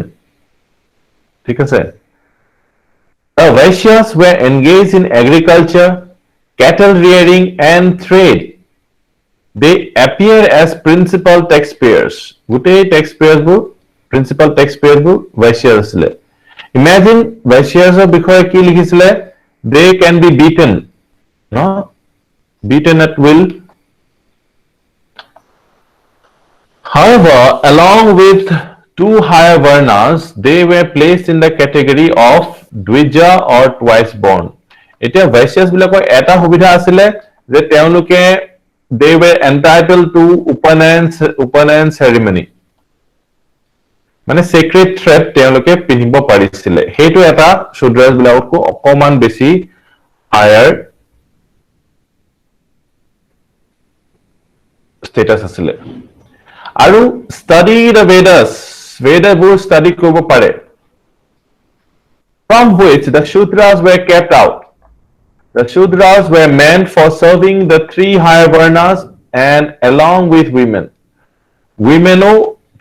ঠিক আছে? The Vaishyas were engaged in agriculture, cattle rearing and trade. They appear as principal taxpayers. গোটেই taxpayers principal taxpayers Vaishyas আছিলে. Imagine Vaishyasৰ বিষয়ে কি লিখিছিলে? They can be beaten. No? Beaten at will. However, along with two higher varnas, they were placed in the category of Dvija or twice born. Etia Vaishyas bilakor eta subidha asile je teuluke they were entitled to Upanayan ceremony. Mane sacred thread teuluke pinibo parisile. Hetu eta Shudras bilakor okoman beshi higher status asile. Aru study the Vedas. Vedabur study kobo pare. From which the Shudras were kept out. The Shudras were meant for serving the three higher varnas and along with women. Women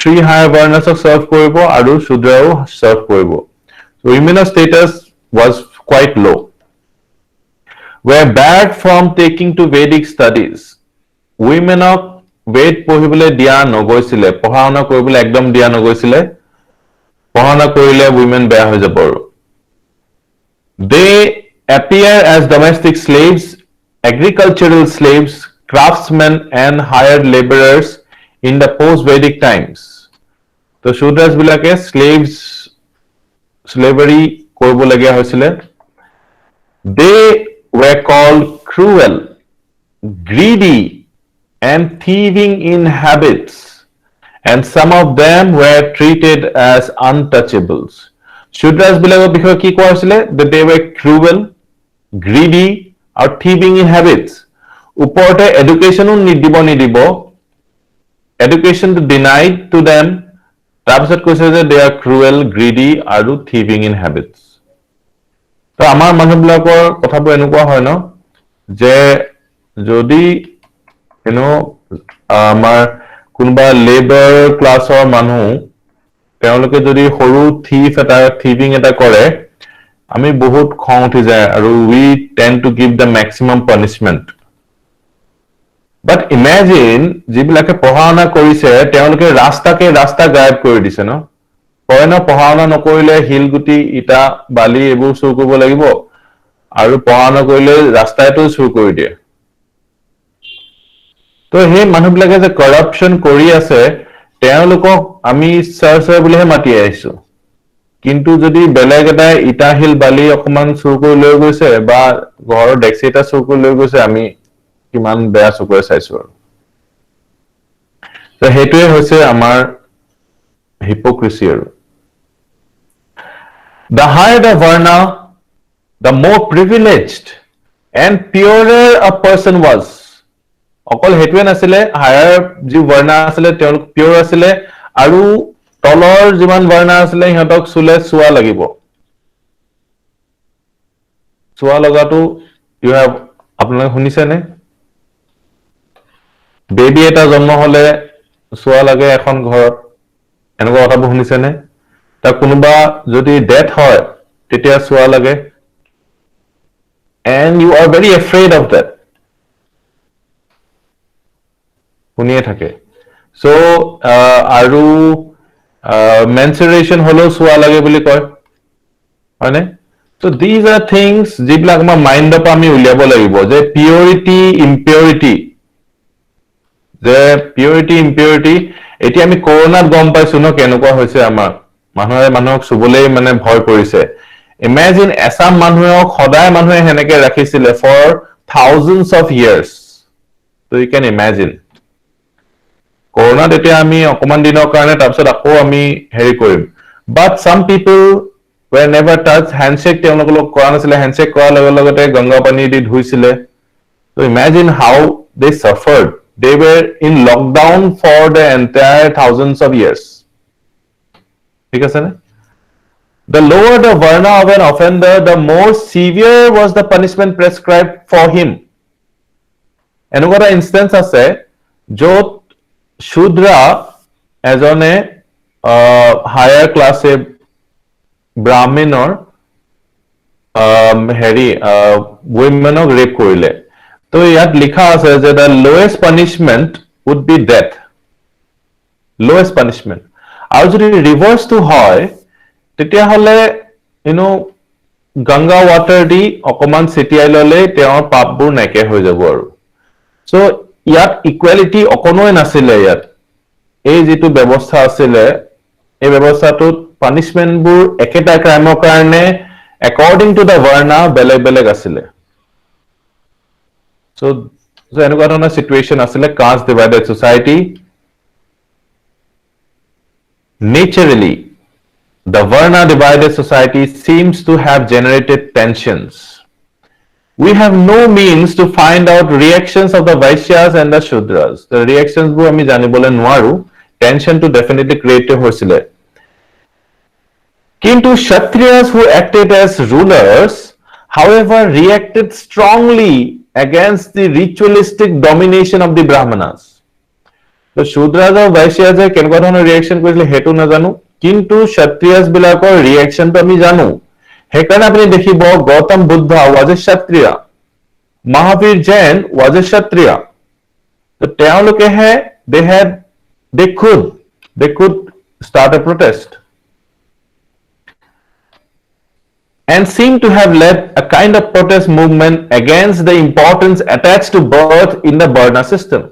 three higher varnas serve koribo aru Shudra serve koribo. So women's status was quite low. Were barred from taking to Vedic studies. Women Ved পঢ়িবলৈ দিয়া নগৈছিলে, পঢ়া-শুনা কৰিবলৈ একদম দিয়া নগৈছিলে, পঢ়া-শুনা কৰিলে women বেয়া হৈ যাব। They appear as domestic slaves, agricultural slaves, craftsmen and hired laborers in the post-Vedic times. তো Shudras বিলাকে slavery কৰিবলগীয়া হৈছিলে. They were called cruel, greedy and thieving in habits, and some of them were treated as untouchables. Shudras bilakor bikhoye ki koa hoisile that they were cruel, greedy or thieving in habits. Uporote education nidibo education denied to them. Tarpisot koise je they are cruel, greedy aru thieving in habits. To amar manu bilakor kotha bo enukwa hoy no je jodi আমাৰ কোনোবা labour ক্লাছৰ মানুহ তেওঁলোকে যদি সৰু থিভিং এটা কৰে আমি বহুত খং উঠি যায় আৰু we tend to give the maximum punishment. But imagine যিবিলাকে পঢ়া-শুনা কৰিছে তেওঁলোকে ৰাস্তা গায়ব কৰি দিছে ন কয় ন পঢ়া-শুনা নকৰিলে হিলগুটি ইটা বালি এইবোৰ চুৰ কৰিব লাগিব আৰু পঢ়া-শুনা কৰিলে ৰাস্তাটো চুৰ কৰি দিয়ে তো সেই মানুহবিলাকে যে কৰাপশন কৰি আছে তেওঁলোকক আমি চাৰ বুলিহে মাতি আহিছো কিন্তু যদি বেলেগ এটা ইটা হিল বালি অকমান চুৰ কৰি লৈ গৈছে বা ঘৰৰ ডেক্সি এটা চুৰ কৰি লৈ গৈছে আমি কিমান বেয়া চকুৰে চাইছো আৰু তো হেতুৱে হৈছে আমাৰ hypocrisy আৰু the higher the varna the more privileged and purer a person was অকল হেতুৱে নাছিলে হায়াৰ যি varna আছিলে তেওঁলোক পিয়ৰ আছিলে আৰু তলৰ যিমান varna আছিলে হিহঁতক চুলে চুৱা লাগিব চুৱা লগাটো ইউ হেভ আপোনালোকে শুনিছেনে বেবি এটা জন্ম হলে চুৱা লাগে এখন ঘৰত এনেকুৱা কথাবোৰ শুনিছেনে তাৰ কোনোবা যদি ডেথ হয় তেতিয়া চুৱা লাগে and you are very afraid of that শুনিয়ে থাকে so আৰু menstruation হলো চুৱা লাগে বুলি কয় হয়নে so these are things যিবিলাক আমাৰ মাইন্ডৰ পৰা আমি উলিয়াব লাগিব যে পিউৰিটি ইম্পিউৰিটি যে পিউৰিটি ইম্পিউৰিটি এতিয়া আমি কৰোনাত গম পাইছো ন কেনেকুৱা হৈছে আমাৰ মানুহক চুবলেই মানে ভয় কৰিছে ইমেজিন এছাম মানুহক সদায় মানুহে হেনেকে ৰাখিছিলে for thousands of years so you can imagine কৰোনাত এতিয়া আমি অকমান দিনৰ কাৰণে তাৰপিছত আকৌ আমি হেৰি কৰিম but some people were never touched handshake তেওঁলোকক কৰা নাছিলে handshake কৰাৰ লগতে গংগা পানী দি ধুইছিলে so imagine how they suffered they were in lockdown for the entire thousands of years ঠিক আছে না the lower the varna of an offender the more severe was the punishment prescribed for him এনেকুৱা এটা instance আছে য'ত শূদ্ৰা এজনে higher ক্লাছে ব্ৰাহ্মণৰ হেৰি উইমেনক ৰেপ কৰিলে তো ইয়াত লিখা আছে যে the lowest punishment would be death lowest punishment আৰু যদি ৰিভাৰ্স টো হয় তেতিয়া হলে গংগা ওয়াটাৰ দি অকমান সিটিয়াই ললে তেওঁৰ পাপবোৰ নাইকিয়া হৈ যাব আৰু সো ইয়াত ইকুৱেলিটি অকনোই নাছিলে ইয়াত এই যেটো ব্যৱস্থা আছিলে এই ব্যৱস্থাটোত পানিশমেন্টবোৰ একেটা ক্ৰাইমৰ কাৰণে according to the varna বেলেগ আছিলে so এনেকুৱা ধৰণৰ সিচুৱেচন আছিলে caste divided society naturally the varna divided society seems to have generated tensions we have no means to find out reactions of the vaishyas and the shudras the reactions bu ami janibole noaru tension to definitely create hoisile kintu kshatriyas who acted as rulers however reacted strongly against the ritualistic domination of the brahmanas the shudras and vaishyas kenka dhৰণৰ reaction কৰিলে হেতু নাজানো কিন্তু kshatriyas বিলাকৰ reaction to আমি জানো হেকাৰণে আপুনি দেখিব Gautam Buddha was a kshatriya Mahavir Jain was a kshatriya so তেওঁলোকে they could start a protest and seem to have led a kind of protest movement against the importance attached to birth in the Varna system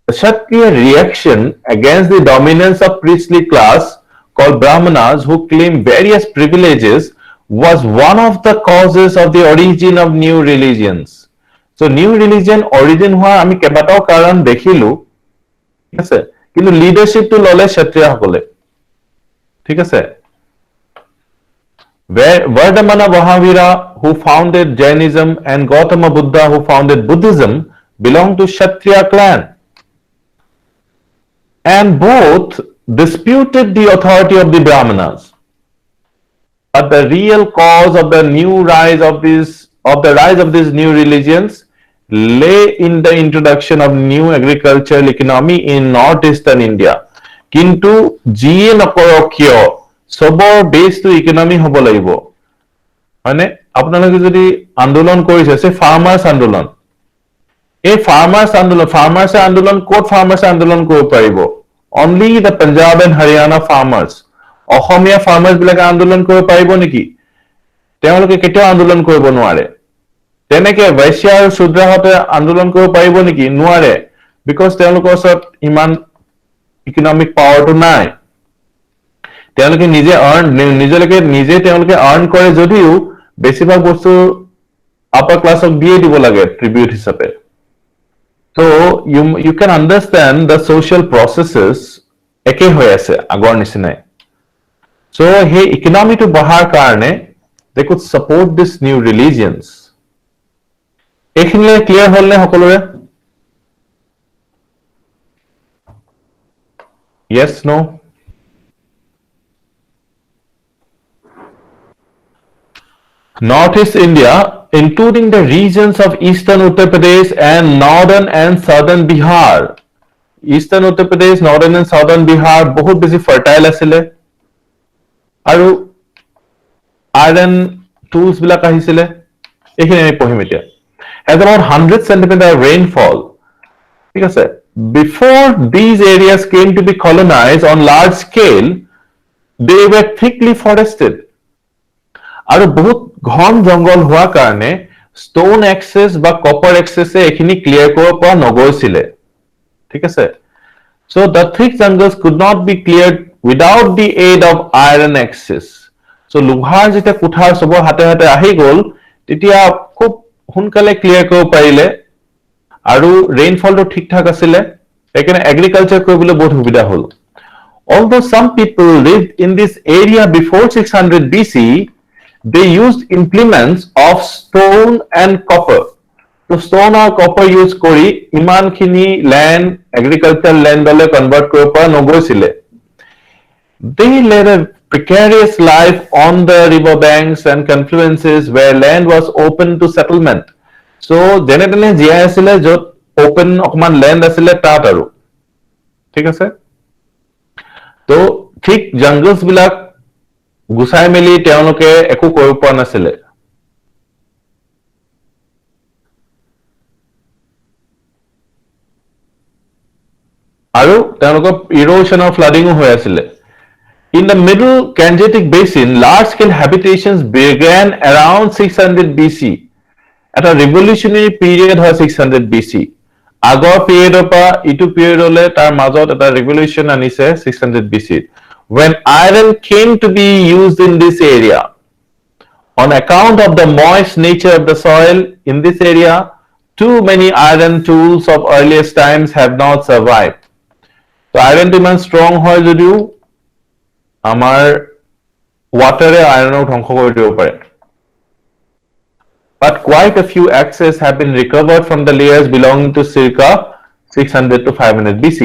the Kshatriya reaction against the dominance of priestly class called Brahmanas who claim various privileges was one of the causes of the origin of new religions. So new religion origin hua ami kebatao karan dekhilu. Thik ase? Kintu leadership to lole Kshatriya hokole. Thik ase? Vardhamana Mahavira who founded Jainism and Gautama Buddha who founded Buddhism belonged to Kshatriya clan. And both disputed the authority of the Brahmanas. But the real cause of the rise of these new religions lay in the introduction of new agricultural economy in northeastern India. Kintu jiye nokorok kiyo sobor base to economy hobo lagibo. Hane apnaloke jodi andolon korise se farmers andolon এই ফাৰ্মাৰ্ছে আন্দোলন ক'ত ফাৰ্মাৰ্ছে আন্দোলন কৰিব পাৰিব? Only the Punjab and Haryana farmers. Asomiya farmers বিলাকে আন্দোলন কৰিব পাৰিব নেকি? তেওঁলোকে কেতিয়াও আন্দোলন কৰিব নোৱাৰে। তেনেকে বৈশ্য আৰু শূদ্ৰহঁতে আন্দোলন কৰিব পাৰিব নেকি? নোৱাৰে, বিকজ তেওঁলোকৰ ওচৰত ইমান ইকনমিক পাৱাৰটো নাই। তেওঁলোকে নিজে তেওঁলোকে আৰ্ণ কৰে যদিও বেছিভাগ বস্তু আপাৰ ক্লাছক দিয়ে দিব লাগে ট্ৰিবিউট হিচাপে। So you can understand the social processes একে হৈ আছে আগৰ নিচিনাই। So সেই ইকনমিটো বঢ়াৰ কাৰণে they could support this new religions. এইখিনিলে ক্লিয়াৰ হ'ল নে সকলোৰে? Yes, no? Northeast India, including the regions of eastern Uttar Pradesh and northern and southern Bihar. Eastern Uttar Pradesh, northern and southern Bihar বহুত বেছি fertile আছিলে আৰু iron tools বিলাক আহিছিলে। এইখিনি আমি পঢ়িম এতিয়া। Has about 100 centimeter rainfall. ঠিক আছে? Before these areas came to be colonized on large scale, they were thickly forested. আৰু বহুত ঘন জংগল হোৱাৰ কাৰণে ষ্টোন এক্সেছ বা কপাৰ এক্সেছে এইখিনি ক্লিয়াৰ কৰিব পৰা নগৈছিলে। ঠিক আছে? So the thick jungles could not be cleared without the aid of iron axis. So লোহাৰ যেতিয়া কুঠাৰ চবৰ হাতে হাতে আহি গ'ল, তেতিয়া খুব সোনকালে ক্লিয়াৰ কৰিব পাৰিলে আৰু ৰেইনফলটো ঠিক ঠাক আছিলে, সেইকাৰণে এগ্ৰিকালচাৰ কৰিবলৈ বহুত সুবিধা হ'ল। Although some people lived in this area before 600 BC, they used implements of stone and copper. So stone or copper use কৰি ইমানখিনি land, agricultural land লৈ convert কৰিব পৰা নগৈছিলে। They led a precarious life on the river banks and confluences where land was open to settlement. So যেনে তেনে জীয়াই আছিলে য'ত open অকমান land আছিলে তাত আৰু। ঠিক আছে? তো ঠিক জংগলছ বিলাক গুচাই মেলি তেওঁলোকে একো কৰিব পৰা নাছিলে। আৰু তেওঁলোকৰ ইৰোশ্যন আৰু ফ্লাডিঙো হৈ আছিলে। In the middle Gangetic basin, large-scale habitations began around 600 BC. At a revolutionary period হয় 600 BC. আগৰ পিৰিয়ডৰ পৰা ইটো পিৰিয়ডলৈ তাৰ মাজত এটা ৰিভলিউশ্যন আনিছে 600 BC. When iron came to be used in this area, on account of the moist nature of the soil in this area, too many iron tools of earliest times have not survived. So iron ইমান strong হয় যদিও আমাৰ water ironক ধ্বংস কৰি দিব পাৰে। But quite a few axes have been recovered from the layers belonging to circa 600 to 500 BC.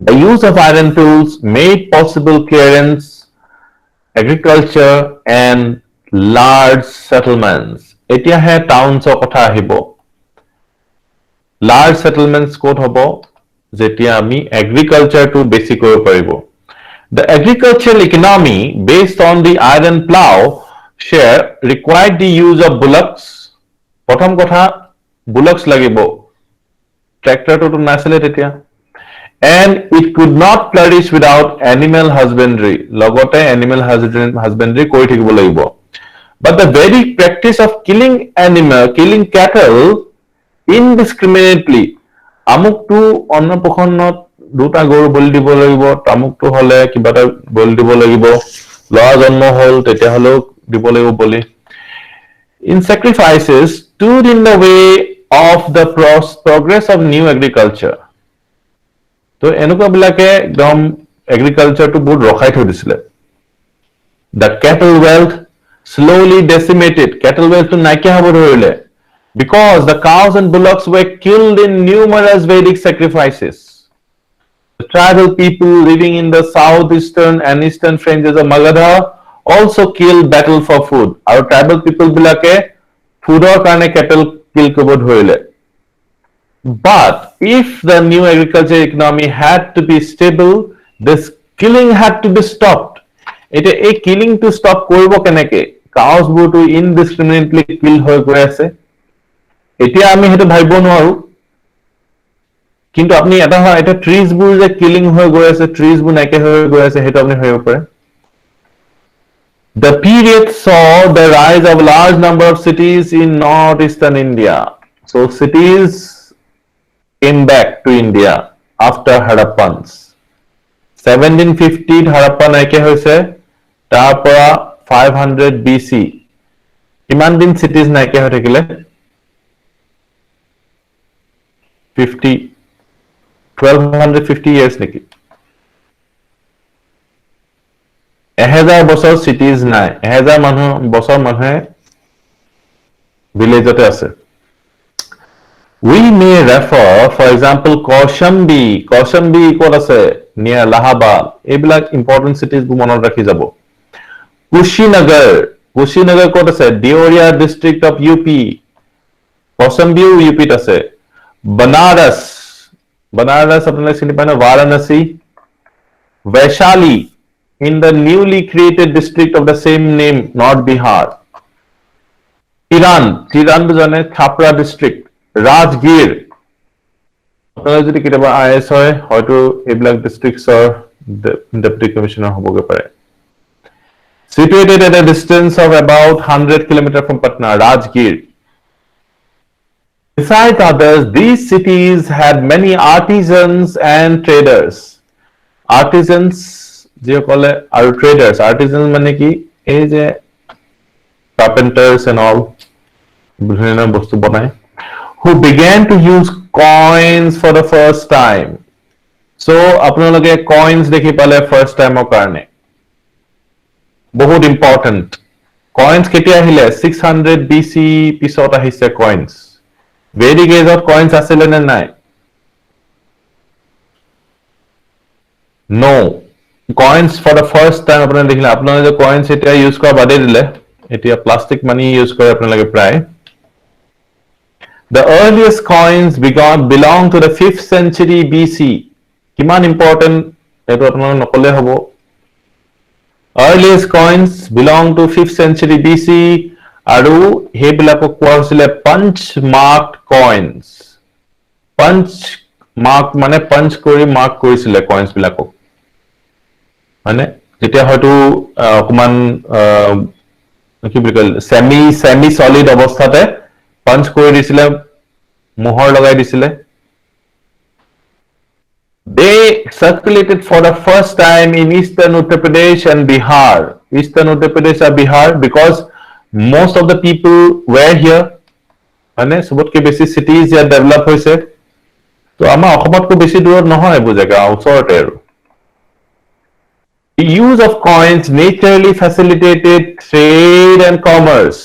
The use of iron tools made possible clearance, agriculture and large settlements. এতিয়াহে টাউনছৰ কথা আহিব। Large settlements ক'ত হ'ব? যেতিয়া আমি এগ্ৰিকালচাৰটো বেছি কৰিব পাৰিব। The agricultural economy based on the iron plow share required the use of bullocks. প্ৰথম কথা bullocks লাগিব। ট্ৰেক্টৰটো নাছিলে তেতিয়া। And it could not flourish without animal husbandry. লগতে animal husbandry কৰি থাকিব লাগিব। But the Vedic practice of killing cattle indiscriminately, আমুকটো অন্নপ্ৰসন্নত দুটা গৰু বলি দিব লাগিব, তামুকটো হলে কিবা এটা বলি দিব লাগিব, ল'ৰা জন্ম হ'ল তেতিয়াহলেও দিব লাগিব বলি। In sacrifices stood in the way of the progress of new agriculture. তো এনেকুৱা বিলাকে একদম এগ্ৰিকালচাৰটো বহুত ৰখাই থৈ দিছিলে। The cattle wealth slowly decimated. Cattle wealth to নাইকিয়া হ'ব ধৰিলে because the cows and bullocks were killed in numerous Vedic sacrifices. The tribal people living in the southeastern and eastern fringes of Magadha also killed battle for food. Our tribal people বিলাকে foodৰ কাৰণে cattle kill কৰিব ধৰিলে। But if the new agriculture economy had to be stable, this killing had to be stopped. এতিয়া এই কিলিংটো stop কৰিব কেনেকে? Cows বোৰটো ইনডিস্ক্ৰিমিনেটলি কিল হৈ গৈ আছে। এতিয়া আমি হেতু ভাবিব নোৱাৰো কিন্তু আপনি এটা হয় এটা ট্ৰিজ বোৰ যে কিলিং হৈ গৈ আছে ট্ৰিজ বোৰ নাইকে হৈ গৈ আছে হেতু আপনি ভাবিব পাৰে The period saw the rise of a large number of cities in northeastern India. So cities came back to India after Harappans. 1750 Harappa naike hoise tar pora 500 BC kiman din cities naike hoi thakile 50 1250 years neki 1000 বছৰ cities নাই 1000 মানুহ বছৰ মানুহে village তে আছে We may refer, for example, Kaushambi ক'ত আছে near Allahabad. এইবিলাক important cities বোৰ মনত ৰাখি যাব। Kushinagar ক'ত আছে Deoria district of UP. Kaushambi UP ত আছে। Banaras আপোনালোকে চিনি পায় ন Varanasi. Vaishali in the newly created district of the same name, North Bihar. Kiran জানে Khapra district. Rajgir আপনারা যদি কিতাবা আইএস হয় হয়তো এইবিলাক ডিস্ট্ৰিক্টসৰ ডেপুটি কমিশনাৰ হ'বগে পাৰে situated at a distance of about 100 km from Patna Rajgir besides others these cities had many artisans and traders যে কলে আৰু traders artisans মানে কি এই যে carpenters and all বিভিন্ন বস্তু বনায় who began to use coins for the first time. So, আপোনালোকে coins দেখি পালে first time কাৰণে বহুত important. Coins কেতিয়া আহিলে 600 BC পিছত আহিছে coins. Vedic age of coins আছিলে নে নাই? No. Coins for the first time আপোনালোকে দেখিলে আপোনালোকে coins এতিয়া use কৰা বাদেই দিলে এতিয়া plastic money use কৰে আপোনালোকে প্ৰায় The earliest coins belong to the 5th century BC. Kiman important? Earliest coins belong to 5th century BC. Aru hebilako kwasile punch marked coins. Punch mark mane punch kori mark korisile coins bilako. Mane jetia hoyto okuman ki bikal semi solid obosthate punch কৰি দিছিলে মোহৰ লগাই দিছিলে they circulated for the first time in eastern Uttar Pradesh and Bihar because most of the people were here মানে সবতকে বেছি cities here develop হৈছে তো আমাৰ অসমতকৈ বেছি দূৰত নহয় বুজেগা ওচৰতে আৰু The use of coins naturally facilitated trade and commerce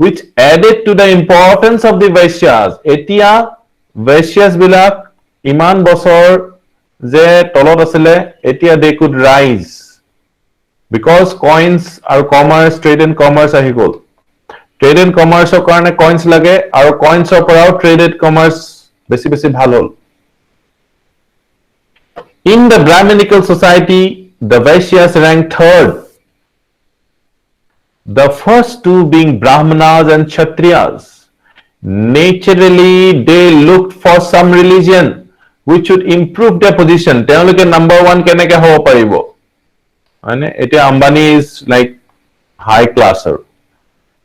which added to the importance of the Vaishyas. Etia Vaishyas bilak iman bosor je tolot asile etia they could rise because coins are commerce trade and commerce ahi gol trade and commerce or karone coins lage aru coins or porao traded commerce besi bhal hol in the Brahminical society the Vaishyas ranked third the first two being Brahmanas and Kshatriyas. Naturally, they looked for some religion which would improve their position. Teloloke number one keneke hobo paribo. Ane etia Ambani is like high classer.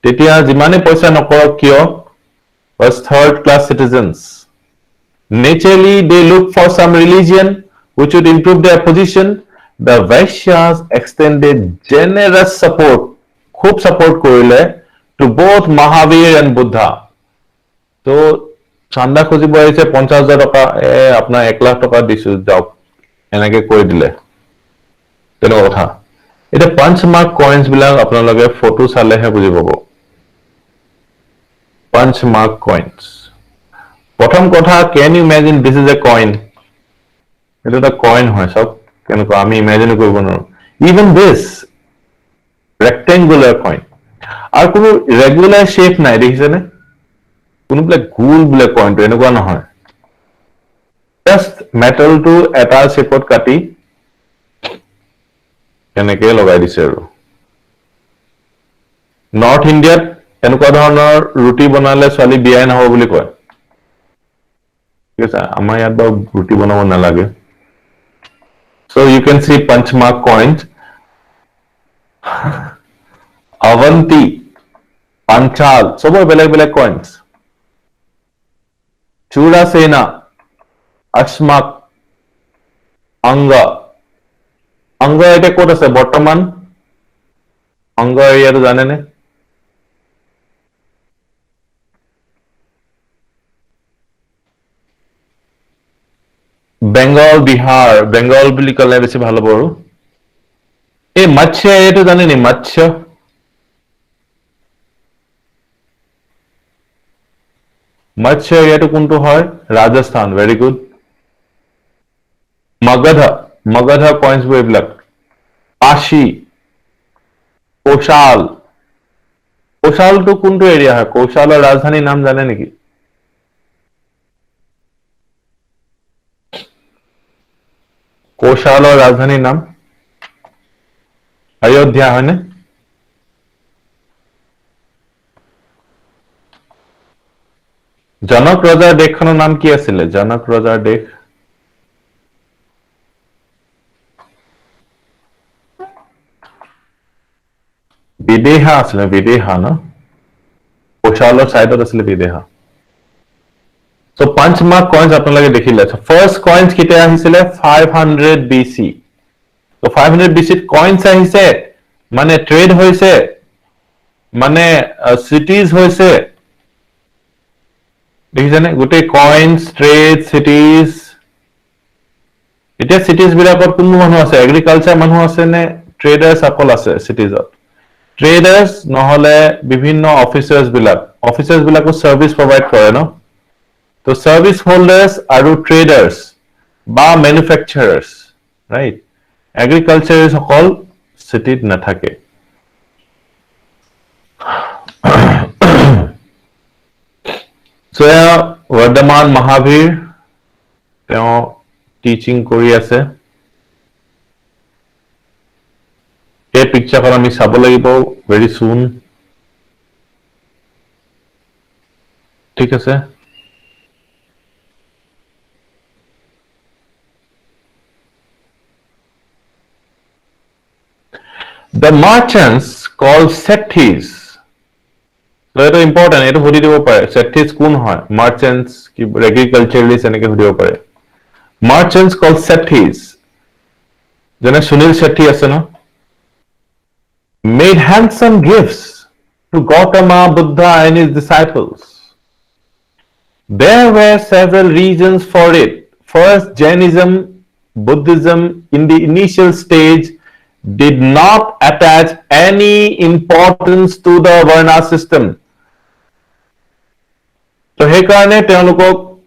Tetia jimane paisa nokorok kiyo was third class citizens. Naturally, they looked for some religion which would improve their position. The Vaishyas extended generous support খুব support কৰিলে to both Mahavir and Buddha তো চান্দা খুজিব আহিছে 50,000 টকা আপোনাৰ 1 লাখ টকা দিছো যাওক এনেকে কৈ দিলে তেনেকুৱা কথা এটা পাঞ্চ মাৰ্ক কয়েন্স বিলাক আপোনালোকে ফটো চালেহে বুজি পাব পাঞ্চ মাৰ্ক কয়েন্স প্ৰথম কথা can you imagine this is a coin এটা এটা কয়েন হয় সব কেনেকুৱা আমি ইমাজিন কৰিব নোৱাৰো even this rectangular coin আর কোনো রেগুলার শেপ নাই দেখিছে না কোনো ব্লে গোল ব্লে কয়েন তো এনেকুৱা নহয় জাস্ট মেটাল টু এটা শেপত কাটি কেনেকে লগাই দিছে আৰু নৰ্থ ইণ্ডিয়াত এনেকুৱা ধৰণৰ ৰুটি বনালে ছোৱালী বিয়াই নহব বুলি কয় ঠিক আছে আমাৰ ইয়াত বাৰু ৰুটি বনাব নালাগে so you can see punch mark coins avanti panchal সবৰ বেলেগ বেলেগ coins chura sena ashmak anga anga এটা ক'ত আছে বৰ্তমান anga এৰিয়াটো জানে নে বেংগল বিহাৰ বেংগল বুলি ক'লে বেছি ভাল হ'ব আৰু এই মৎস্য এৰিয়াটো জানে নি মৎস্য মৎস্য এৰিয়াটো কোনটো হয় Rajasthan very good Magadh points বোৰ এইবিলাক কাশী কৌশালটো কোনটো এৰিয়া হয় কৌশালৰ ৰাজধানীৰ নাম জানে নেকি কৌশালৰ ৰাজধানীৰ নাম অযোধ্যা হয়নে জনক ৰজাৰ দেশখনৰ নাম কি আছিলে জনক ৰজাৰ দেশ বিদেহা আছিলে বিদেহা ন কৌশালৰ সাইডত আছিলে বিদেহা so punch mark coins আপোনালোকে দেখিলে so first coins কেতিয়া আহিছিলে 500 BC so 500 BC ত coins আহিছে মানে ট্ৰেড হৈছে মানে cities হৈছে দেখিছেনে গোটেই coins trade cities এতিয়া cities বিলাকত কোন মানুহ আছে এগ্ৰিকালচাৰ মানুহ আছে নে ট্ৰেডাৰ্ছ অকল আছে cities-ত traders নহলে বিভিন্ন officers বিলাকো service provide কৰে ন তো service holders আৰু traders বা manufacturers right agriculture সকল cityত নাথাকে so Vardhaman Mahavir তেওঁ টিচিং কৰি আছে এই পিকচাৰখন আমি চাব লাগিব very soon ঠিক আছে the merchants called sects so এটা important এটা হদি দিব পাৰে sects কোন হয় merchants কি agriculturalists এনেকে হদিব পাৰে merchants called sects যেনে সুনীল শেট্টি আছে ন made handsome gifts to Gautama Buddha and his disciples there were several reasons for it first Jainism Buddhism in the initial stage did not attach any importance to the Varna system. So he karone teolokok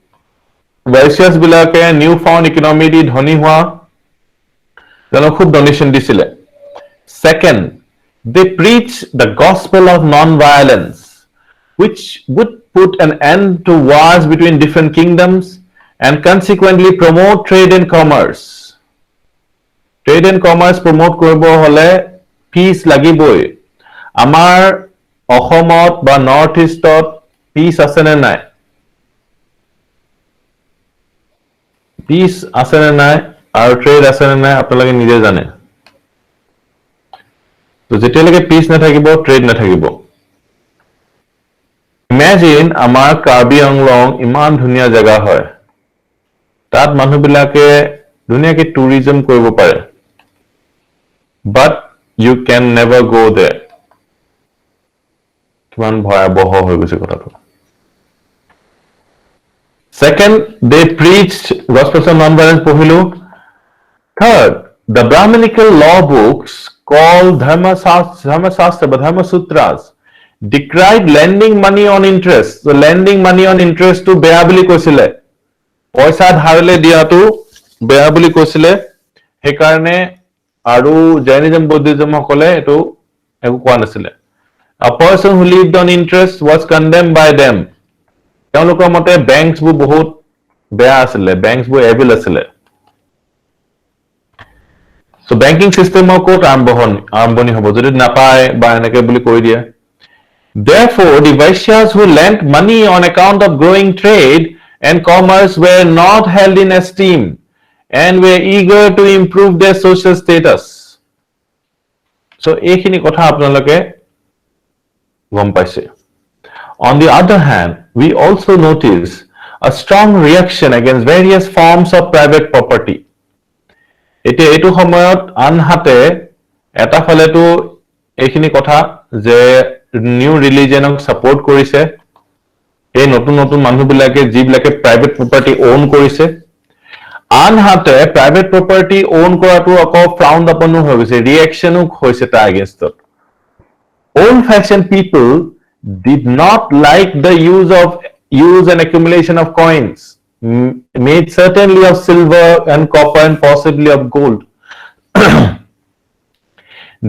Vaishyas bilake new found economy di dhoni hua jano khub donation disile. Second, they preached the gospel of non-violence, which would put an end to wars between different kingdoms and consequently promote trade and commerce. Trade and commerce promote কৰিব হলে peace লাগিবই আমাৰ অসমত বা north ইষ্টত peace আছে নে নাই peace আছে নে নাই আৰু trade আছে নে নাই আপোনালোকে নিজে জানে তো যেতিয়ালৈকে peace নাথাকিব trade নাথাকিব imagine আমাৰ কাৰ্বি আংলং ইমান ধুনীয়া জাগা হয় তাত মানুহবিলাকে ধুনীয়াকে টুৰিজম কৰিব পাৰে but you can never go there কিমান ভয়াবহ হৈ গৈছে কথাটো second they preached gospel of non-violence পঢ়িলো third the brahminical law books called dharma shastra বা dharma sutras decried lending money on interest so lending money on interest to বেয়া বুলি কৈছিলে পইচা ধাৰলে দিয়াটো বেয়া বুলি কৈছিলে সেই কাৰণে আৰু Jainism Buddhism সকলে এটো একো কোৱা নাছিলে a person who lived on interest was condemned by them তেওঁলোকৰ মতে banks বোৰ বহুত বেয়া আছিলে banks বোৰ evil আছিলে so banking system ক'ত আৰম্ভণি হ'ব যদি নাপায় বা এনেকে বুলি কৈ দিয়ে Therefore, the Vaishyas who lent money on account of growing trade and commerce were not held in esteem and were eager to improve their social status. So, এইখিনি কথা আপোনালোকে গম পাইছে. On the other hand, we also notice a strong reaction against various forms of private property. এতিয়া এইটো সময়ত আনহাতে এটা ফালেতো এইখিনি কথা যে নিউ ৰিলিজনক সাপোৰ্ট কৰিছে, এই নতুন নতুন মানুহবিলাকে যিবিলাকে প্ৰাইভেট প্ৰপাৰ্টি ওন কৰিছে, আনহাতে প্ৰাইভেট প্ৰপাৰ্টি ওন কৰাটো আকৌ ফ্ৰাউন্ড আপনো হৈ গৈছে, ৰিয়েকশ্যনো হৈছে তাৰ এগেইনষ্টত. Old-fashioned people did not like the use and accumulation of coins, made certainly of silver and copper and possibly of gold.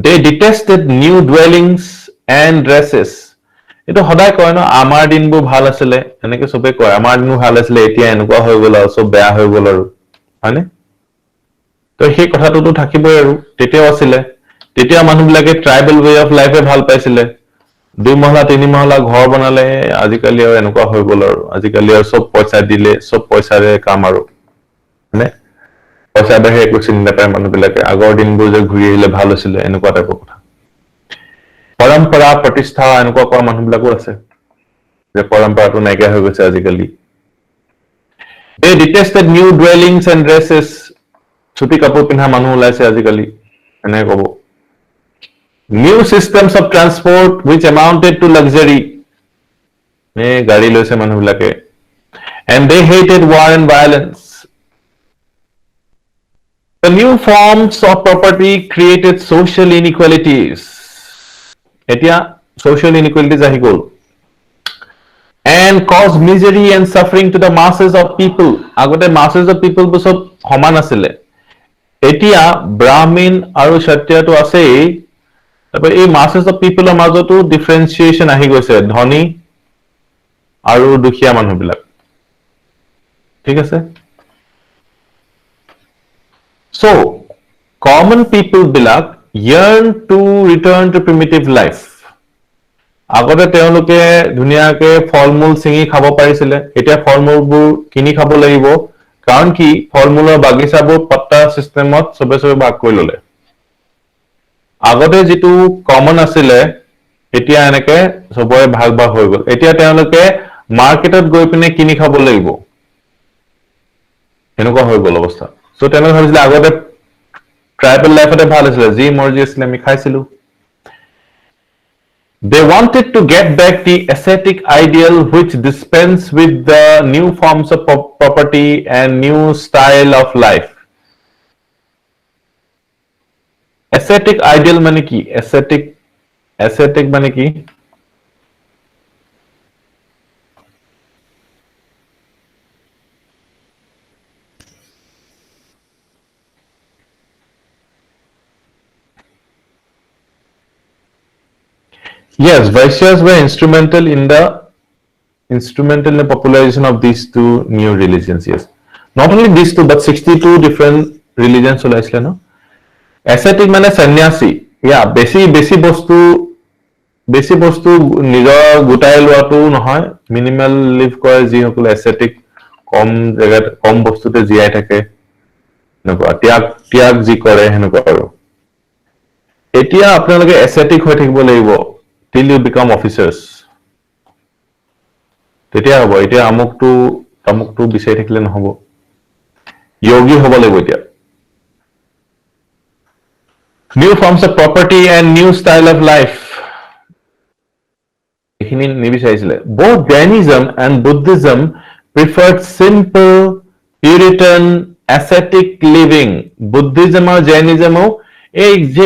They detested new dwellings and dresses. Ito সদায় কয় ন আমাৰ দিনবোৰ ভাল আছিলে, এনেকে সবে কয় আমাৰ দিনবোৰ ভাল আছিলে, এতিয়া এনেকুৱা হৈ গ'ল আৰু সব বেয়া হৈ গ'ল আৰু, হয়নে? তো সেই কথাটোতো থাকিবই আৰু, তেতিয়াও আছিলে. তেতিয়া মানুহবিলাকে ট্ৰাইবেল ৱে অফ লাইফে ভাল পাইছিলে, 2 মহলা 3 মহলা ঘৰ বনালে, আজিকালি আৰু এনেকুৱা হৈ গ'ল আৰু, আজিকালি আৰু সব পইচা দিলে, সব পইচাৰে কাম আৰু, হয়নে? পইচা বাহিৰে একো চিনি নাপায় মানুহবিলাকে, আগৰ দিনবোৰ যে ঘূৰি আহিলে ভাল হৈছিলে, এনেকুৱা টাইপৰ কথা. পৰম্পৰা প্ৰতিষ্ঠা এনেকুৱা কৰা মানুহবিলাকো আছে, যে পৰম্পৰাটো নাইকিয়া হৈ গৈছে আজিকালি. They detested new dwellings and dresses. চুটি কাপোৰ পিন্ধা মানুহ ওলাইছে আজিকালি, এনেকে ক'ব. New systems of transport which amounted to luxury. গাড়ী লৈছে মানুহবিলাকে. And they hated war and violence. The new forms of property created social inequalities. এতিয়া social inequalities আহি গ'ল. And caused misery and suffering to the masses of people. আগতে masses of people সব সমান আছিলে. এতিয়া ব্ৰাহ্মণ আৰু ক্ষত্ৰিয়টো আছেই, তাৰপৰা এই masses of people মাজতো ডিফাৰেন্সিয়েচন আহি গৈছে, ধনী আৰু দুখীয়া মানুহবিলাক, ঠিক আছে? So, common people বিলাক yearn to return to primitive life. আগতে তেওঁলোকে ধুনীয়াকে ফল-মূল ছিঙি খাব পাৰিছিলে, এতিয়া ফল-মূলবোৰ কিনি খাব লাগিব, কাৰণ কি ফল-মূলৰ বাগিচাবোৰ পট্টা সিস্টেমত সবে ভাগ কৰি ল'লে. আগতে যেটো কমন আছিলে এতিয়া এনেকে সবৰে ভাগ ভাগ হৈ গ'ল, এতিয়া তেওঁলোকে মাৰ্কেটত গৈ পিনে কিনি খাব লাগিব, এনেকুৱা হৈ গ'ল অৱস্থা. সো তেওঁলোকে ভাবিছিলে আগতে ট্ৰাইবেল লাইফতে ভাল আছিলে, যি মৰ্জি আছিলে আমি খাইছিলো. They wanted to get back the ascetic ideal which dispense with the new forms of property and new style of life. Ascetic ideal মানে কি? Ascetic মানে কি? Yes, Vaishyas were instrumental in the popularization of these two new religions. Yes, not only these two, but 62 different religions. No? Ascetic মানে সন্ন্যাসী, yeah, বেছি বস্তু নিজৰ গোটাই লোৱাটো নহয়, মিনিমাল লিভ কৰে যিসকলে ascetic, কম জেগাত কম বস্তুতে জীয়াই থাকে, এনেকুৱা ত্যাগ যি কৰে সেনেকুৱা আৰু. এতিয়া আপোনালোকে ascetic হৈ থাকিব লাগিব till you become officers. তেতিয়া হ'ব, এতিয়া আমুকটো বিচাৰি থাকিলে নহ'ব, yogi হ'ব লাগিব এতিয়া. New forms of property and new style of life. এইখিনি নিবিচাৰিছিলে. Both Jainism and Buddhism preferred simple, Puritan, ascetic living. Buddhism আৰু Jainismও এই যে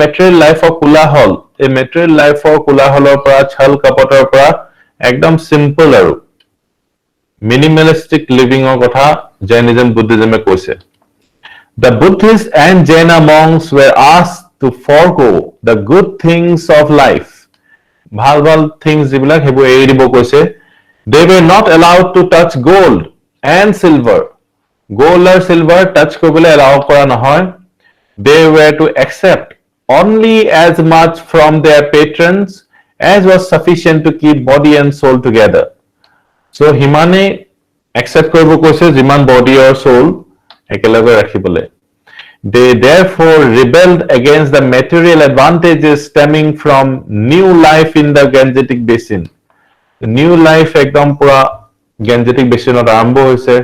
material লাইফৰ কোলাহল, এই material লাইফৰ কোলাহলৰ পৰা, ছল কপটৰ পৰা একদম সিম্পল আৰু minimalistic livingৰ কথা Jainism, Buddhismে কৈছে. The Buddhists and Jaina monks were asked to forego the good things of life. ভাল things যিবিলাক হেবোৰ এৰি দিব কৈছে. They were not allowed to touch gold and silver. Gold and silver touch কৰিবলৈ allow কৰা নহয়. They were to accept only as much from their patrons as was sufficient to keep body and soul together. So হিমানে accept কৰিব কৈছে যিমান body or soul একেলগে ৰাখিবলে. They therefore rebelled against the material advantages stemming from new life in the Gangetic basin. The new life ekdom pura Gangetic basin ot arambo hoise,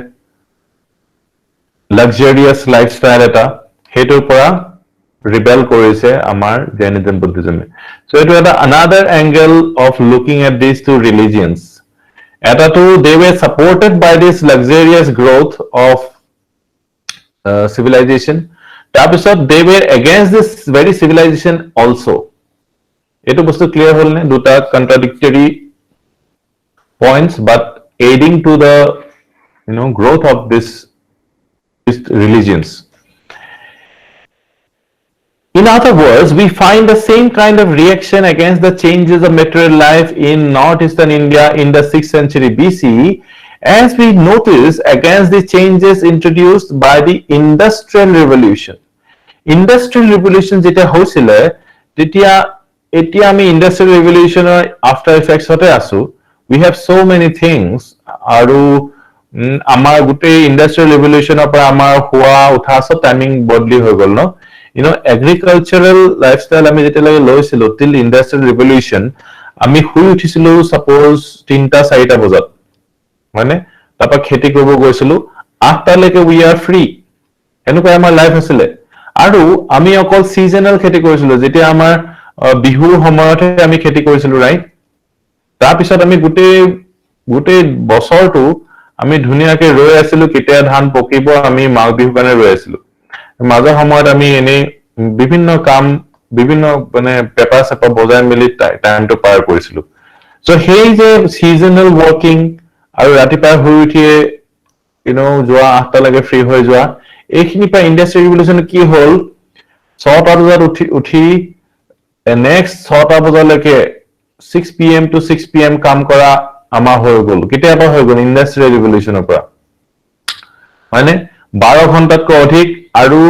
luxurious lifestyle eta hetur pura rebel korise amar Jainism Buddhism. So it was another angle of looking at these two religions. Eta tu they were supported by this luxurious growth of civilization. তাৰপিছত they were against this very civilization also. এইটো বস্তু clear হল নে? দুটা contradictory points but aiding to the growth of these religions. In other words, we find the same kind of reaction against the changes of material life in northeastern India in the 6th century BC as we notice against the changes introduced by the Industrial Revolution. Industrial Revolution jeta hoisile tetia etia ami Industrial Revolution after effects hote asu. We have so many things aru amar gute Industrial Revolution apara amar hua utha so timing bodli hoi gol no. Agricultural lifestyle ami jeta lage loisilo till Industrial Revolution ami hui uthisilu suppose 3টা 4টা bajat মানে তাপা খেতি কৰিব গৈছিলো 8টা লৈকে we are free এনেকুৱা আমাৰ লাইফ আছিল আৰু আমি অকল সিজনাল খেতি কৰিছিলো যেতিয়া আমাৰ বিহুৰ সময়তে আমি খেতি কৰিছিলো ৰাইট তাৰ পিছত আমি গুটে বছৰটো আমি ধুনিয়াকে ৰৈ আছিলো কেতিয়া ধান পকিব আমি মাঘ বিহু কাৰণে ৰৈ আছিলো মাজৰ সময়ত আমি এনে বিভিন্ন কাম বিভিন্ন মানে পেপাৰ সেপা বজাই মিলি টাইমটো পাৰ কৰিছিলো সো হেই যে সিজনাল ওয়াৰ্কিং আৰু ৰাতিপুৱা শুই উঠিয়ে যোৱা 8টা লৈকে ফ্ৰী হৈ যোৱা এইখিনি পা ইন্ডাষ্ট্ৰিয়েল ৰিভলিউশন কি হল 6টা বজাত উঠি নেক্সট 6টা বজালৈকে 6 PM to 6 PM কাম কৰা আমাৰ হৈ গল কেতিয়াবা হৈ গল ইন্ডাষ্ট্ৰিয়েল ৰিভলিউশনৰ পৰা মানে 12 ঘণ্টাতকৈ অধিক আৰু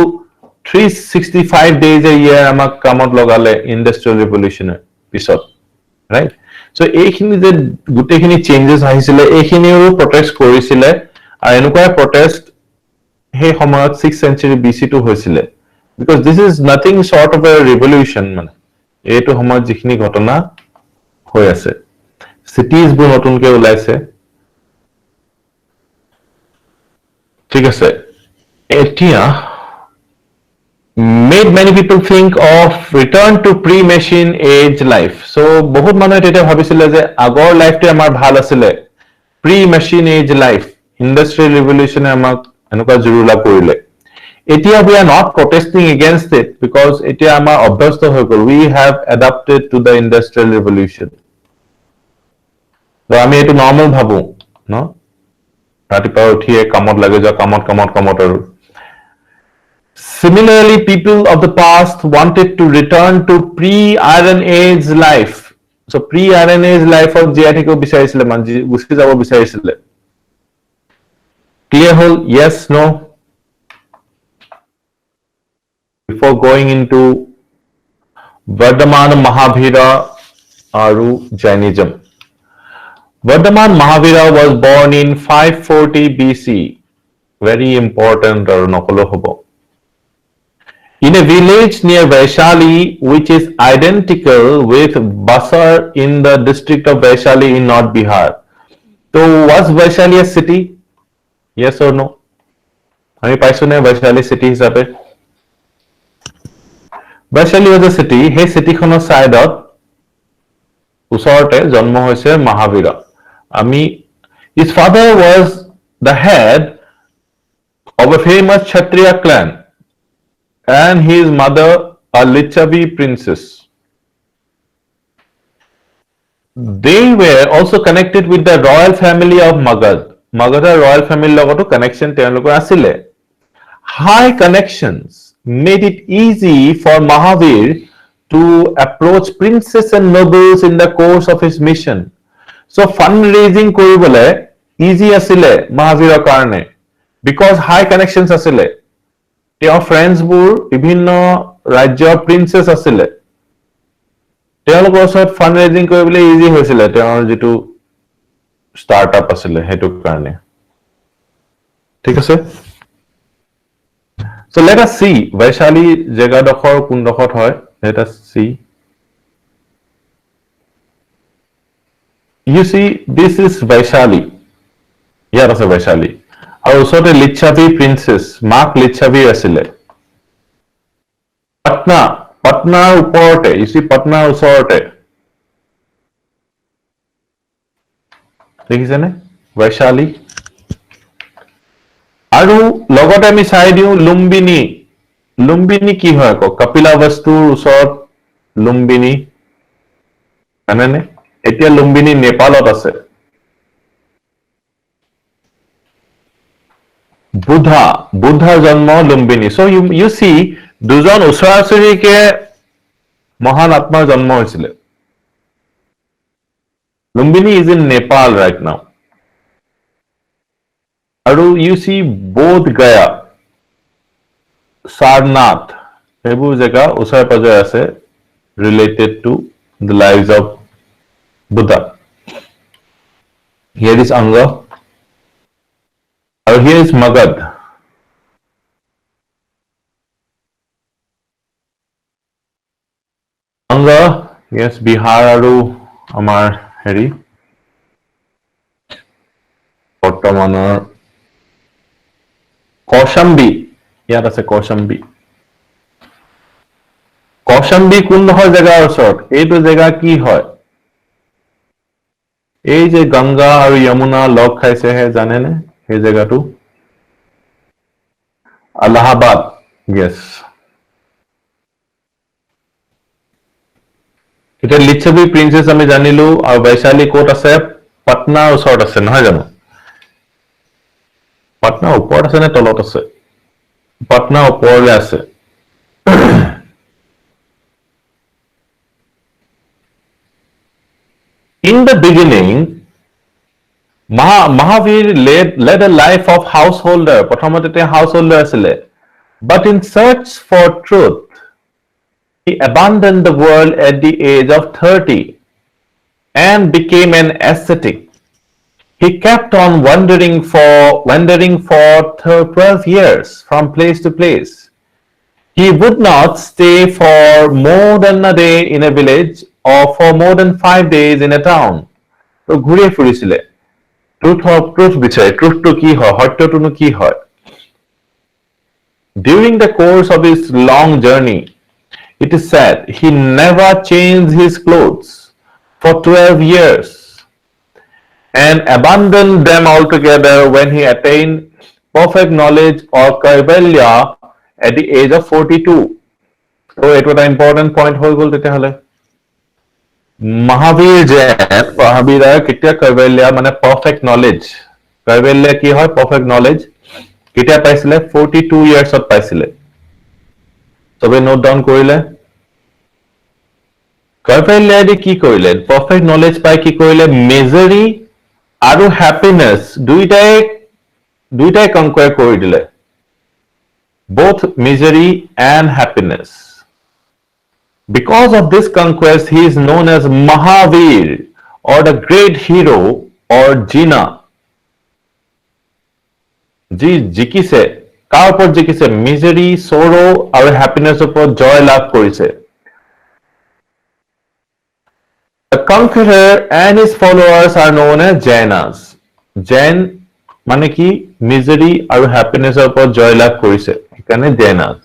365 days a year আমাক কামত লগালে ইন্ডাষ্ট্ৰিয়েল ৰিভলিউশনৰ পিছত ৰাইট সো এইখিনি যে গুটেখিনি চেঞ্জেস আহিছিলে এইখিনিও প্ৰটেষ্ট কৰিছিলে আৰু এনেকুৱা প্ৰটেষ্ট হে সময়ত 6th century BC to হৈছিলে because this is nothing short of a revolution মানে এইটো সময়ত যিখিনি ঘটনা হৈ আছে cities বোৰ নতুনকৈ ওলাইছে ঠিক আছে এতিয়া made many people think of return to pre-machine age life. So বহুত মানুহে তেতিয়া ভাবিছিলে যে আগৰ লাইফটো আমাৰ ভাল আছিল pre-machine age life industrial revolution আমাক এনেকুৱা জুৰুলা কৰিলে এতিয়া we are not protesting against it because এতিয়া আমাৰ অভ্যস্ত হৈ গল we have adapted to the industrial revolution তো আমি এটো নরমাল ভাবো ন ৰাতিপুৱা উঠিয়ে কামত লাগে যা কামত আৰু Similarly, people of the past wanted to return to pre-Iron Age life. So, pre-Iron Age life of Jiatiko bisaisile manji guski jabo bisaisile. Clear hole? Yes, no? Before going into Vardhaman Mahavira Aru Jainism. Vardhaman Mahavira was born in 540 BC. Very important or nokolo hobo. In a village near Vaishali, which is identical with Basar in the district of Vaishali in North Bihar. So, was Vaishali a city? Yes or no? Ami paisu ne Vaishali city hisabe. Vaishali was a city. Hey city khono side out. Usorte janmo hoise Mahavira. His father was the head of a famous Kshatriya clan. And his mother a Lichavi princess. They were also connected with the royal family of Magad. Magadha royal family logoto connection teloko asile. High connections made it easy for Mahavir to approach princes and nobles in the course of his mission. So fundraising koribole easy asile Mahavir karone because high connections asile. Your friends were বিভিন্ন রাজ্য princess আসলে তেওঁলোকৰ ওচৰত fund raging কৰিবলৈ easy হৈছিলে তেওঁৰ যিটো startup আছিলে সেইটো কাৰণে ঠিক আছে so let us see Vaishali জেগাডোখৰ কোনডোখৰত হয় let us see you see this is Vaishali ইয়াত আছে Vaishali আৰু ওচৰতে লিচ্ছাবি প্ৰিন্সেছ মাক লিচ্ছাবি আছিলে Patnaৰ ওপৰতে you see Patnaৰ ওচৰতে দেখিছেনে Vaishali আৰু লগতে আমি চাই দিও লুম্বিনী কি হয় আকৌ কপিলাবস্তুৰ ওচৰত লুম্বিনী জানেনে এতিয়া লুম্বিনী নেপালত আছে বুদ্ধা জন্ম লুম্বিনী so you see দুজন ওচৰাওচৰিকে মহান আত্মাৰ জন্ম হৈছিলে Lumbini is in Nepal right now আৰু you see both Gaya Sarnath এইবোৰ জেগা ওচৰে পাজৰে আছে related to the lives of Buddha here is Anga and here is Magad Anga yes Bihar আৰু আমাৰ হেৰি বৰ্তমানৰ কৌশাম্বী ইয়াত আছে কৌশাম্বী কোনডোখৰ জেগাৰ ওচৰত এইটো জেগা কি হয় এই যে গংগা আৰু যমুনা লগ খাইছেহে জানেনে এই জেগাটো Allahabad yes এটা লিচ্ছাবি প্ৰিন্সেছ আমি জানিলো আৰু বৈশালী কোট আছে পাটনাৰ ওচৰত আছে নহয় জানো পাটনা ওপৰত আছে নে তলত আছে পাটনা ওপৰলৈ আছে in the beginning Mahavir led a life of householder প্ৰথমতে householder আছিলে but in search for truth he abandoned the world at the age of 30 and became an ascetic he kept on wandering for 12 years from place to place he would not stay for more than a day in a village or for more than 5 days in a town তো ঘুরে ফুৰিছিলে truth বিচাৰে truth to কি হয় সত্যটো কি হয় during the course of his long journey it is said he never changed his clothes for 12 years and abandoned them altogether when he attained perfect knowledge or kaivalya at the age of 42 so it was an important point হৈ গল তেতিয়াহলে Mahavira কেতিয়া কৈবল্য মানে perfect knowledge Kaivalya কি হয় perfect knowledge কেতিয়া পাইছিলে 42 years ত পাইছিলে তবে নোট ডাউন কৰিলে কৈবল্য দি কি কৰিলে perfect knowledge পাই কি কৰিলে misery আৰু happiness দুইটাই কনকুৱাৰ কৰি দিলে both misery and happiness Because of this conquest, he is known as Mahavir or the great hero or Jaina. জিকিছে কাৰ ওপৰত জিকিছে misery, sorrow আৰু happiness ওপৰত জয় লাভ কৰিছে The conqueror and his followers are known as Jainas. Jain মানে কি misery আৰু happiness ওপৰত জয় লাভ কৰিছে সেইকাৰণে Jainas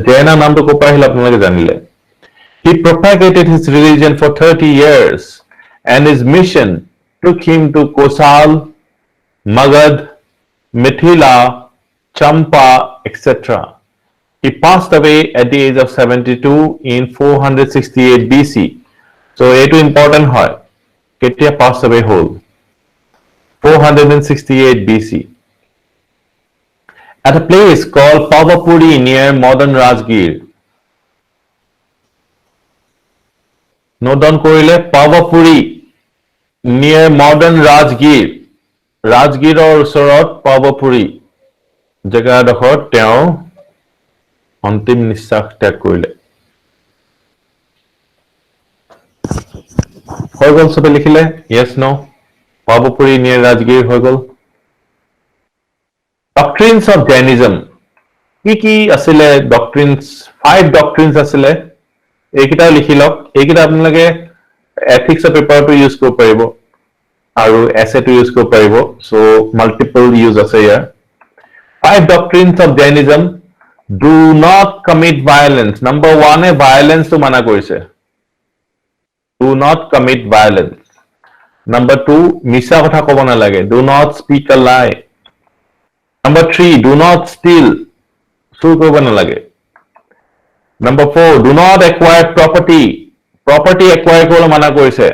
Jaina নামটো কোপা আহিল আপোনালোকে জানিলে He propagated his religion for 30 years and his mission took him to Kosal, Magad, Mithila, Champa, etc. He passed away at the age of 72 in 468 BC. So, এইটো important হয় কেতিয়া pass away hall 468 BC. At a place called Pavapuri near modern Rajgir. Note down korile Pavapuri near modern Rajgir. Rajgiror osorot Pavapuri. Jaga dokhor teo antim nishas tyag korile. হৈ গ'ল সবে লিখিলে yes no Pavapuri near Rajgir হৈ গ'ল doctrines of Jainism কি আছিলে doctrines 5 doctrines আছিলে এইকেইটা লিখি লওক এইকেইটা আপোনালোকে ethics পেপাৰটো ইউজ কৰিব পাৰিব আৰু essay টো ইউজ কৰিব পাৰিব so multiple use আছে ইয়াৰ 5 doctrines of Jainism do not commit violence number 1 violence to mana korise do not commit violence number 2 misa kotha kobo na lage do not speak a lie number 3 do not steal sur kobo na lage number 4 do not acquire property acquire kobo mana korise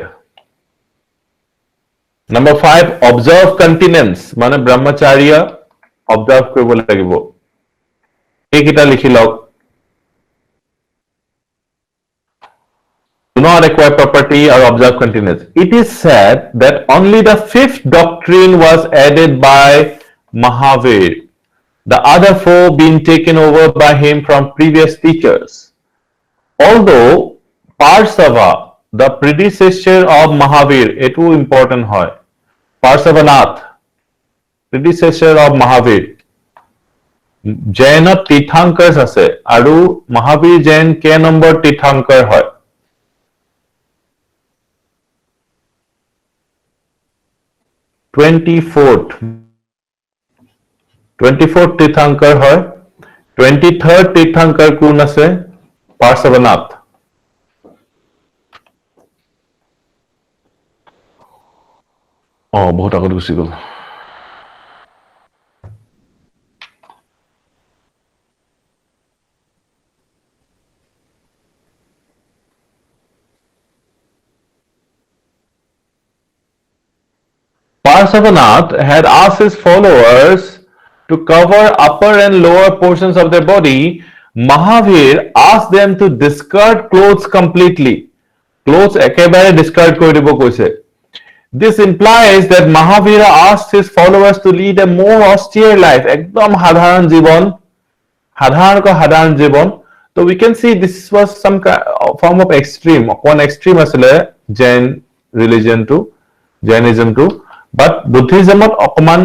number 5 observe continence mane brahmacharya observe kobo lagibo ekita likhi lok do not acquire property or observe continence it is said that only the 5th doctrine was added by Mahavira the other 4 being taken over by him from previous teachers although Parsava the predecessor of Mahavira etu important hoy Parsavanath predecessor of Mahavira Jaina Tirthankars আছে আৰু Mahavir Jain কে number তীर्थাঙ্কৰ হয় 24th তীर्थাঙ্কৰ হয় 23rd তীৰ্থাঙ্কৰ কোন আছে পাৰ্শ্বনাথ বহুত আগত গুচি গ'ল Parsavanath had asked his followers to cover upper and lower portions of their body. Mahavir asked them to discard clothes completely. Clothes ekebare discard kori dibo koise. This implies that Mahavira asked his followers to lead a more austere life. Ekdom sadharan jibon. So we can see this was some form of extreme. One extreme asile Jain religion to Jainism to. But Buddhism অকমান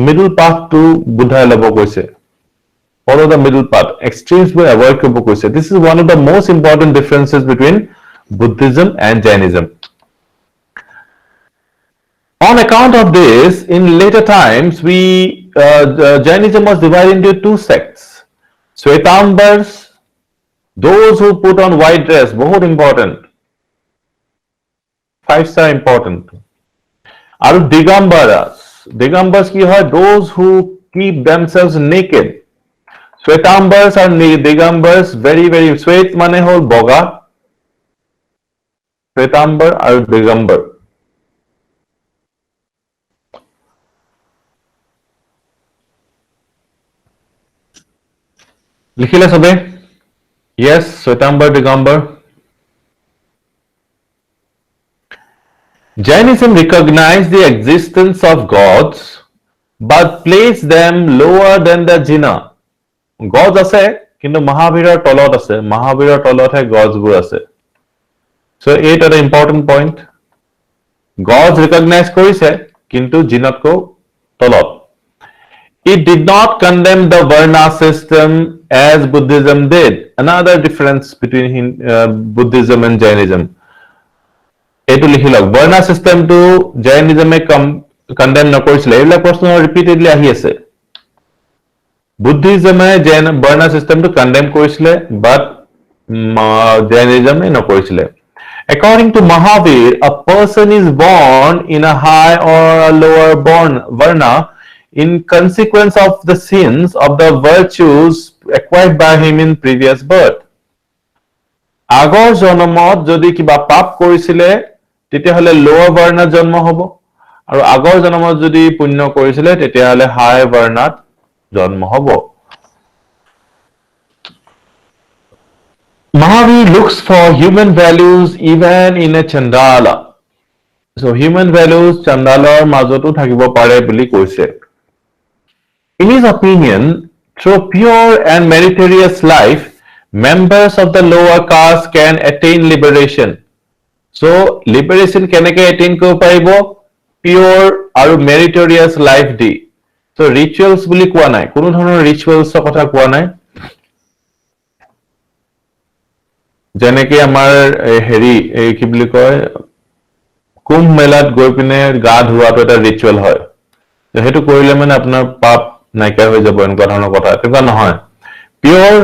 middle path to Buddha labo koise follow the middle path extremes will avoid kobo koise this is one of the most important differences between Buddhism and Jainism on account of this in later times Jainism was divided into 2 sects Svetambars those who put on white dress बहुत important 5-star important আৰু Digambars কি হয় those who keep themselves naked Svetambars are Digambars very sweat মানে হল বগা Svetambar আৰু Digambar লিখিলে সবে yes Svetambar Digambar Jainism recognized the existence of gods but placed them lower than the Jaina. Gods আছে কিন্তু Mahavirar তলত আছে Mahavirar তলতহে gods বোৰ আছে So it is an important point gods recognize কৰিছে কিন্তু Jainatko তলত It did not condemn the Varna system as Buddhism did another difference between Buddhism and Jainism এইটো লিখি লওক বৰ্ণা সিস্টেমটো জৈনিজমে কন্ডেম নকৰিছিল এইবিলাক প্ৰশ্ন ৰিপিটেডলি আহি আছে বুদ্ধিজমে জৈন বৰ্ণা সিস্টেমটো কন্ডেম কৰিছিল বাট জৈনিজমে নকৰিছিল according to Mahavir a person is born in a high or a lower varna in consequence of the sins of the virtues acquired by him in previous birth আগৰ জন্মত যদি কিবা পাপ কৰিছিলে তেতিয়া হলে লোৱাৰ বৰ্ণাত জন্ম হ'ব আৰু আগৰ জন্মত যদি পুণ্য কৰিছিলে তেতিয়া হলে হাই বৰ্ণাত জন্ম হ'ব Mahavir looks for human values even in a chandala so human values chandalar majotu thakibo pare boli koise In his opinion through pure and meritorious life members of the lower caste can attain liberation So liberation কেনেকে attain কৰিব পাৰিব pure আৰু meritorious life দি so rituals বুলি কোৱা নাই কোনো ধৰণৰ rituals কথা কোৱা নাই যেনেকে আমাৰ হেৰি এই কি বুলি কয় কুম্ভ মেলাত গৈ পিনে গা ধোৱাটো এটা ৰিচুৱেল হয় সেইটো কৰিলে মানে আপোনাৰ পাপ নাইকিয়া হৈ যাব এনেকুৱা ধৰণৰ কথা তেনেকুৱা নহয় পিয়ৰ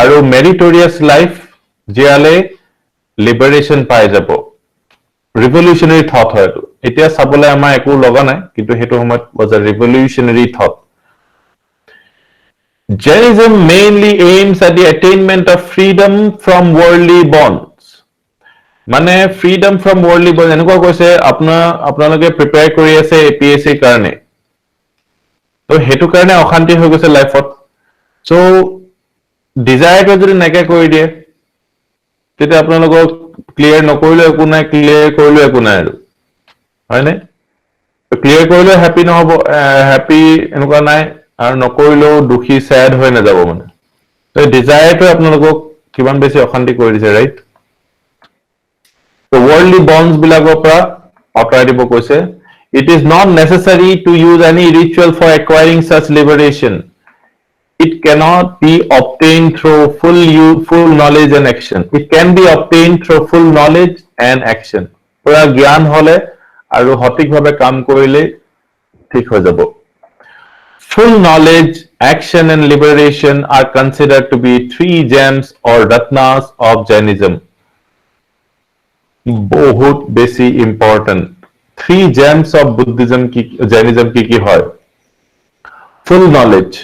আৰু মেৰিটৰিয়াছ লাইফ জিয়ালে লিবাৰেশ্যন পাই যাব ৰিভলিউচনাৰী থট হয় এইটো এতিয়া চাবলৈ আমাৰ একো লগা নাই কিন্তু সেইটো সময়ত was a revolutionary thought Jainism mainly aims at the attainment of freedom from worldly bonds মানে freedom from worldly bonds এনেকুৱা কৈছে আপোনালোকে প্ৰিপেয়াৰ কৰি আছে APSC কাৰণে তো হেতু কাৰণে অশান্তি হৈ গৈছে লাইফত সো ডিজায়াৰটো যদি নাইকিয়া কৰি দিয়ে তেতিয়া আপোনালোকক ক্লিয়াৰ নকৰিলে একো নাই ক্লিয়াৰ কৰিলে একো নাই আৰু হয়নে ক্লিয়াৰ কৰিলে হ্যাপি নহব হ্যাপি এনেকুৱা নাই আৰু নকৰিলেও দুখী স্যাড হৈ নাযাব মানে তো ডিজায়াৰটো আপোনালোকক কিমান বেছি অশান্তি কৰি দিছে ৰাইট তো worldly bonds বিলাকৰ পৰা আঁতৰাই দিব কৈছে it is not necessary to use any ritual for acquiring such liberation it cannot be obtained through full knowledge and action it can be obtained through full knowledge and action পুৰা জ্ঞান হলে আৰু সঠিকভাৱে কাম কৰিলে ঠিক হৈ যাব full knowledge action and liberation are considered to be three gems or ratnas of Jainism বহুত বেছি important three gems of Buddhism Jainism কি হয় full knowledge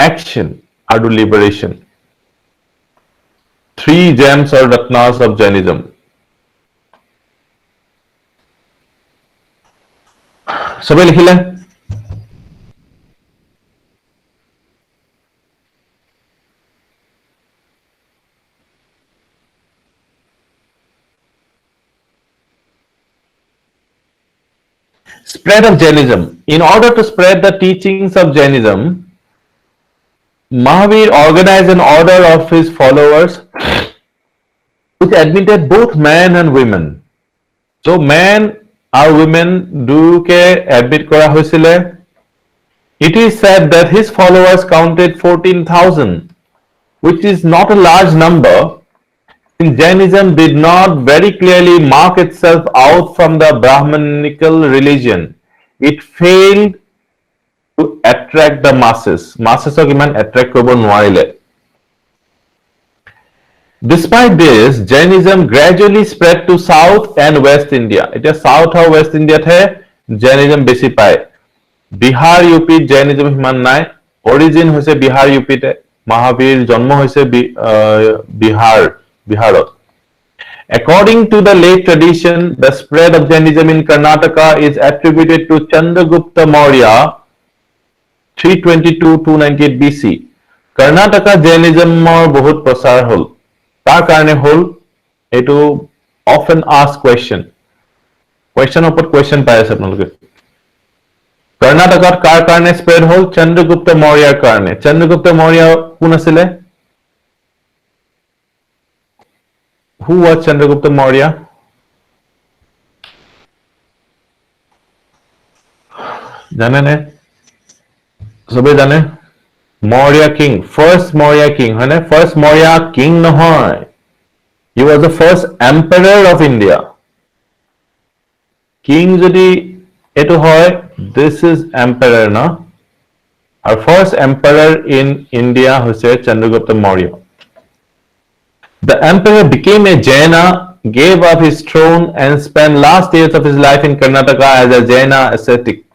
action and liberation three gems or ratnas of Jainism সবে লিখিলে Spread of Jainism. In order to spread the teachings of Jainism, Mahavira organized an order of his followers which admitted both men and women. So men and women দুকে admit কৰা হৈছিলে. It is said that his followers counted 14,000, which is not a large number. Jainism did not very clearly mark itself out from the Brahmanical religion. It failed to attract the masses. Masses of iman attract korbo noarile. Despite this, Jainism gradually spread to South and West India. It is South or West India the Jainism besi pai. Bihar UP Jainism himan nai. Origin hoise Bihar UP te. Mahavir janmo hoise Biharot. According to the late tradition, the spread of Jainism in Karnataka is attributed to Chandragupta Maurya 322-298 BC. Karnataka Jainism or bahut prasar hol. Tar karne hol etu often asked question. Question upor question pai ase apnaloke. Karnataka kar karne spread hol Chandragupta Maurya karne. Chandragupta Maurya kun asile? Who was Chandragupta Maurya? Jane ne? Sobe jane? Maurya king. First Maurya king. Hai na? First Maurya king nohoy. He was the first emperor of India. King jodi eto hoy, this is emperor na? Our first emperor in India hoise Chandragupta Maurya. The emperor became a Jaina, gave up his throne and spent last years of his life in Karnataka as a Jaina ascetic.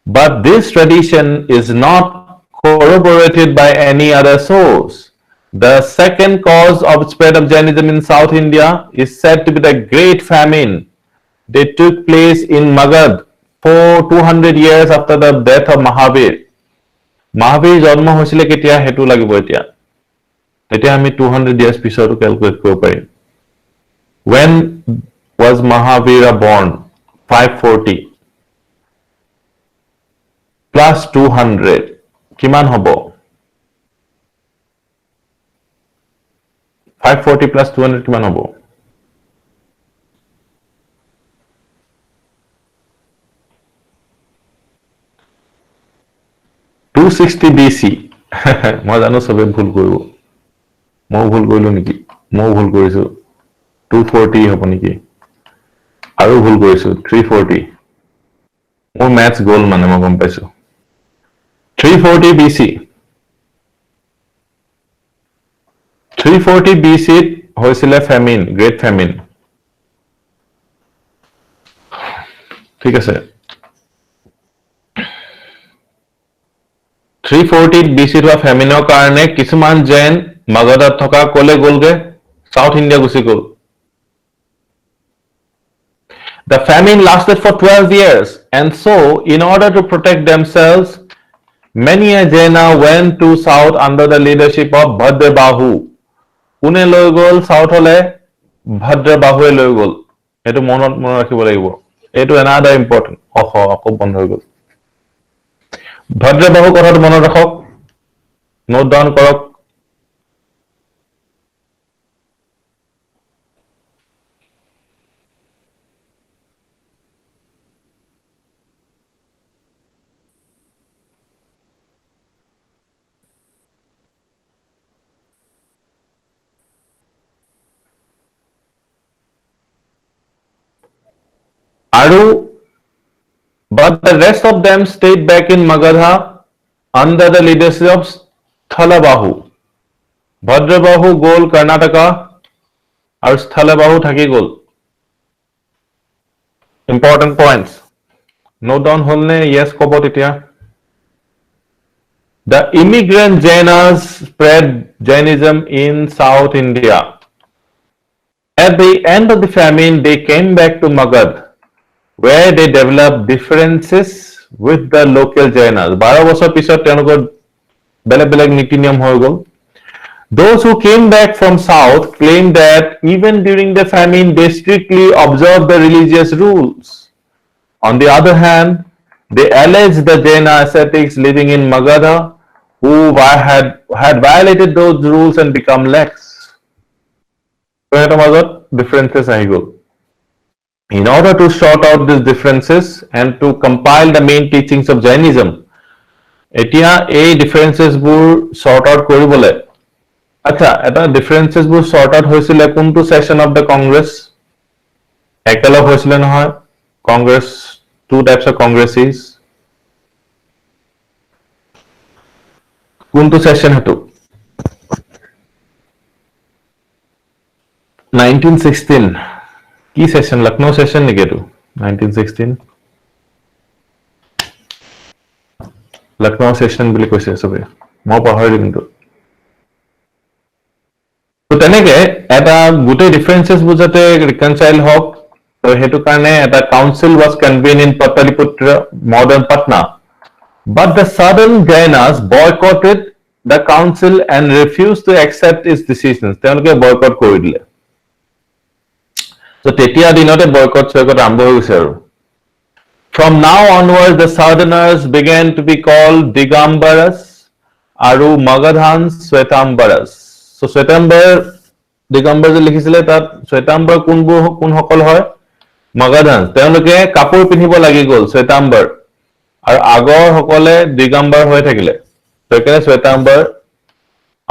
But this tradition is not corroborated by any other source. The second cause of spread of Jainism in South India is said to be the Great Famine. They took place in Magad for 200 years after the death of Mahavira. Mahavira janmo hoisile ketia hetu lagibo etia. এতিয়া আমি 200 years পিছতো calculate কৰিব পাৰিম when was Mahavira born 540 plus 200 কিমান হ'ব 540 plus 200 কিমান হ'ব? 260 BC. মই জানো সবে ভুল কৰিব। মই ভুল কৰিলো নেকি? মই ভুল কৰিছো। 240 হ'ব নেকি? আৰু ভুল কৰিছো 340. মোৰ ম্যাথছ গ'ল মানে মই গম পাইছো। 340 BC. 340 BC হৈছিলে ফেমিন, গ্ৰেট ফেমিন। ঠিক আছে। 340 BC হোৱা ফেমিনৰ কাৰণে কিছুমান জৈন মগধত থকা কলে গ'লগে? সাউথ ইণ্ডিয়া গুচি গ'ল। The famine lasted for 12 years, and so, in order to protect themselves, many a Jaina went to south under the leadership of Bhadrabahu. কোনে লৈ গ'ল সাউথলে? ভদ্ৰবাহুৱে লৈ গ'ল। এইটো মনত ৰাখিব লাগিব। এইটো another important. আকৌ বন্ধ হৈ গ'ল। ভদ্ৰবাহু কথাটো মনত ৰাখক, নোট ডাউন কৰক। But the rest of them stayed back in Magadha under the leadership of Sthalabahu. Bhadrabahu গ'ল কৰ্ণাটকা আৰু স্থলবাহু থাকি গ'ল। Important points. Note down হ'ল নে? Yes ক'ব তেতিয়া। The immigrant Jainas spread Jainism in South India. At the end of the famine, they came back to Magad, where they developed differences with the local Jainas. 12 বছৰ পিছত তেওঁলোকৰ বেলেগ নীতি নিয়ম হৈ গ'ল। Those who came back from south claimed that even during the famine they strictly observed the religious rules. On the other hand, they alleged the Jaina ascetics living in Magadha who had violated those rules and become lax. সিহঁতৰ মাজত differences আহি গ'ল। In order to sort out these differences and to compile the main teachings of Jainism, এতিয়া এই differences বোৰ sort out কৰিবলৈ, আচ্ছা, এটা differences বোৰ sort out হৈছিলে কোনটো session of the Congress? একেলগ হৈছিলে নহয় Congress, two types of Congresses. কোনটো session হেতু? 1916. কি session? Lucknow session নেকি এইটো? 1916. Lucknow session বুলি কৈছে সবে। মই পাহৰিলো কিন্তু। তো তেনেকে এটা গোটেই differences বোৰ যাতে reconcile হওক, তো হেতু কাৰণে এটা council was convened in Pataliputra, modern Patna. But the southern Jainas boycotted the council and refused to accept its decisions. তেওঁলোকে boycott কৰি দিলে। So তেতিয়া দিনতে boycott আৰম্ভ হৈ গৈছে আৰু। From now onwards, the southerners began to be called Digambaras আৰু Magadhans Swetambaras. So Swetambar, Digambar যে লিখিছিলে তাত Swetambar কোন সকল হয়? Magadhans. তেওঁলোকে কাপোৰ পিন্ধিব লাগি গ'ল Swetambar। আৰু আগৰ সকলে Digambar হৈ থাকিলে। সেইকাৰণে Swetambar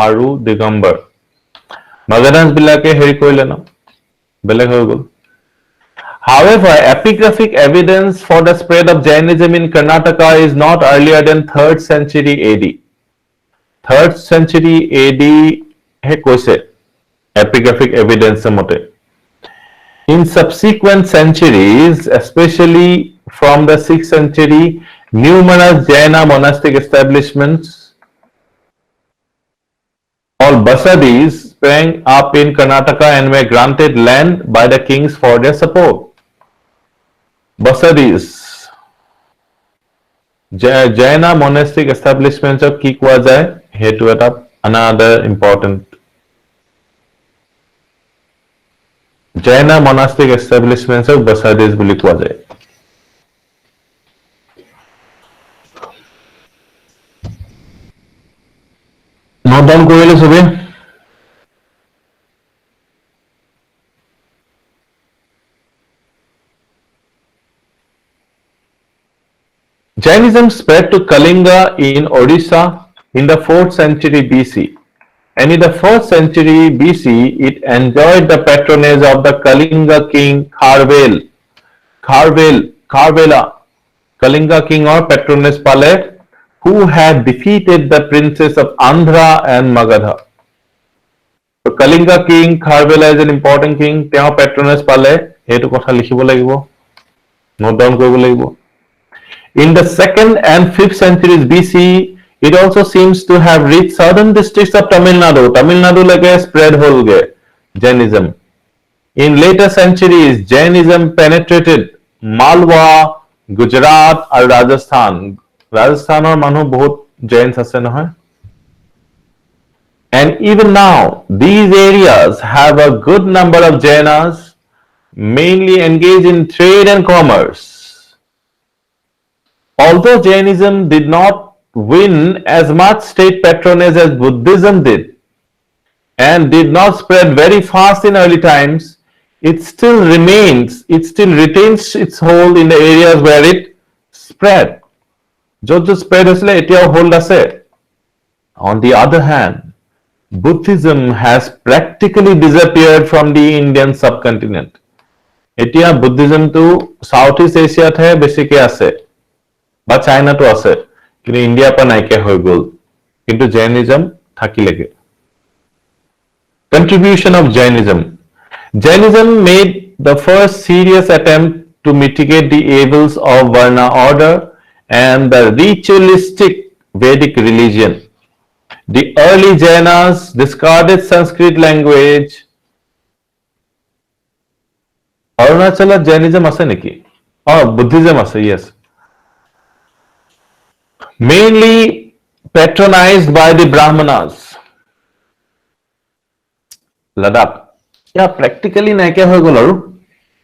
আৰু Digambar। Magadhans বিলাকে হেৰি কৰিলে ন, বেলেগ হৈ গ'ল। However, epigraphic evidence for the spread of Jainism in Karnataka is not earlier than 3rd century AD. 3rd century AD হে কৈছে epigraphic evidence মতে। In subsequent centuries, especially from the 6th century, numerous Jaina monastic establishments called Basadis sprang up in Karnataka and were granted land by the kings for their support. Basadis, Jaina monastic establishments of কি কোৱা যায়? হেতু এটা another important. Jaina monastic establishments of Basadis বুলি কোৱা যায়। Note down কৰিলে সবে? Jainism spread to Kalinga in Odisha in the 4th century BC. And in the 4th century BC, it enjoyed the patronage of the Kalinga king Kharvela, Kalinga king or patronage Pale, who had defeated the princes of Andhra and Magadha. So Kalinga king Kharvela is an important king. Teo patronage Pale, hetu kotha likhibo lagibo, note down koribo lagibo. In the 2nd and 5th centuries BC, it also seems to have reached southern districts of Tamil Nadu. Tamil Nadu lage spread holge Jainism. In later centuries, Jainism penetrated Malwa, Gujarat, and Rajasthan. Rajasthan or manu bahut Jains ase nohoy. And even now, these areas have a good number of Jainas, mainly engaged in trade and commerce. Although Jainism did not win as much state patronage as Buddhism did and did not spread very fast in early times, it still retains its hold in the areas where it spread. Jojo spread asle etiao hold ase. On the other hand, Buddhism has practically disappeared from the Indian subcontinent. Etia Buddhism to Southeast Asia the basically ase. বা চাইনাটো আছে কিন্তু India পা নাইকে হৈ গল কিন্তু Jainism থাকি লাগে contribution of Jainism made the first serious attempt to mitigate the evils of Varna order and the ritualistic Vedic religion. The early Jainas discarded Sanskrit language. Arunachala Jainism ase neki? Oh, Buddhism ase, yes. Mainly patronized by the Brahmanas. Ladakh. Yeah, practically naike hoy gol aru.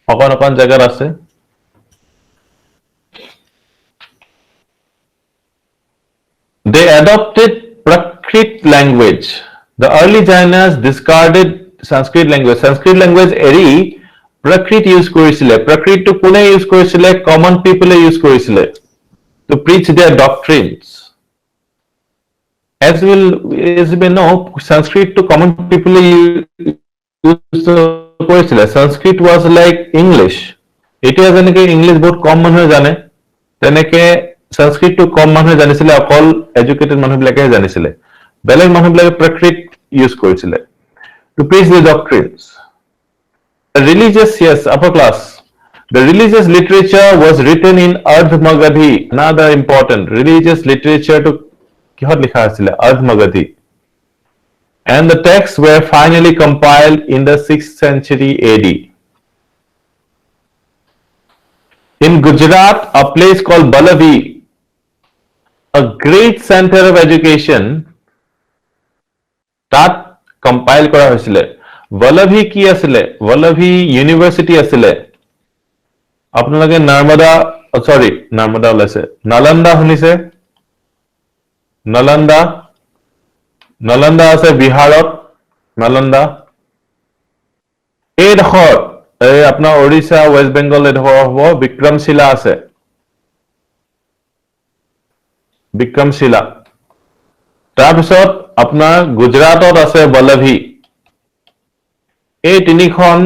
Okon jagar ase. They adopted Prakrit language. The early Jainas discarded Sanskrit language. Sanskrit language eri Prakrit use korisile. Prakrit to kune use korisile, common people use korisile. To preach their doctrines. As we may know, Sanskrit to common people use Sanskrit was like English. It is English বহুত কম মানুহে জানে তেনেকে Sanskrit to কম মানুহে জানিছিলে অকল educated মানুহবিলাকে জানিছিলে বেলেগ মানুহবিলাকে Prakrit use কৰিছিলে to preach the doctrines. The religious, yes, upper class. The religious literature was written in Ardh Magadhi. Another important religious literature to kihot likha asile Ardh Magadhi. And the texts were finally compiled in the 6th century AD. In Gujarat, a place called Balavi, a great center of education, that compiled kora hoisile. Balavi ki asile? Balavi University asile. আপোনালোকে নাৰ্মদা ওলাইছে নালন্দা শুনিছে নালন্দা আছে বিহাৰত নালন্দা এই ডখৰ এই আপোনাৰ Odisha West Bengal এই ডখৰ হ'ব বিক্ৰমশিলা আছে বিক্ৰমশিলা তাৰপিছত আপোনাৰ গুজৰাটত আছে বলভি এই তিনিখন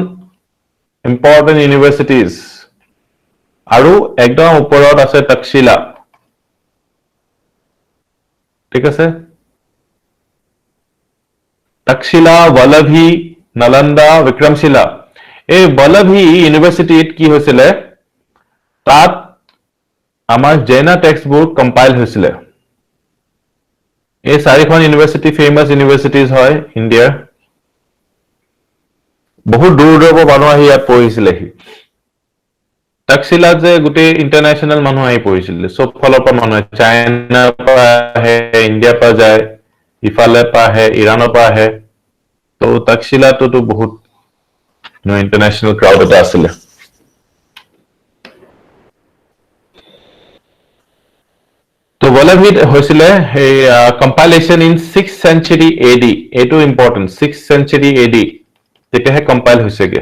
ইম্পৰ্টেন্ট ইউনিভাৰ্চিটিজ আৰু একদম ওপৰত আছে তক্ষশিলা ঠিক আছে তক্ষশিলা বলভি নালন্দা বিক্ৰমশিলা এই বলভি ইউনিভাৰ্চিটিত কি হৈছিলে তাত আমাৰ জেনা টেক্সটবুক কম্পাইল হৈছিলে এই চাৰিখন ইউনিভাৰ্চিটি ফেমাস ইউনিভাৰ্চিটিজ হয় ইণ্ডিয়াৰ বহুত দূৰ দূৰৰ পৰা মানুহ আহি ইয়াত পঢ়িছিলেহি তক্ষশিলা যে গোটেই ইন্টাৰনেশ্যনেল মানুহ আহি পঢ়িছিলে সব ফলৰ পৰা মানুহ চাইনাৰ পৰা আহে ইণ্ডিয়াৰ পৰা যায় ইফালে পৰা আহে ইৰাণৰ পৰা আহে তো তক্ষশিলাটো বহুত ইন্টাৰনেশ্যনেল ক্ৰাউড এটা আছিলে তো বলভিত হৈছিলে এই compilation in 6th century AD এটো ইম্পৰ্টেন্ট 6th century AD তেতিয়াহে কম্পাইল হৈছেগে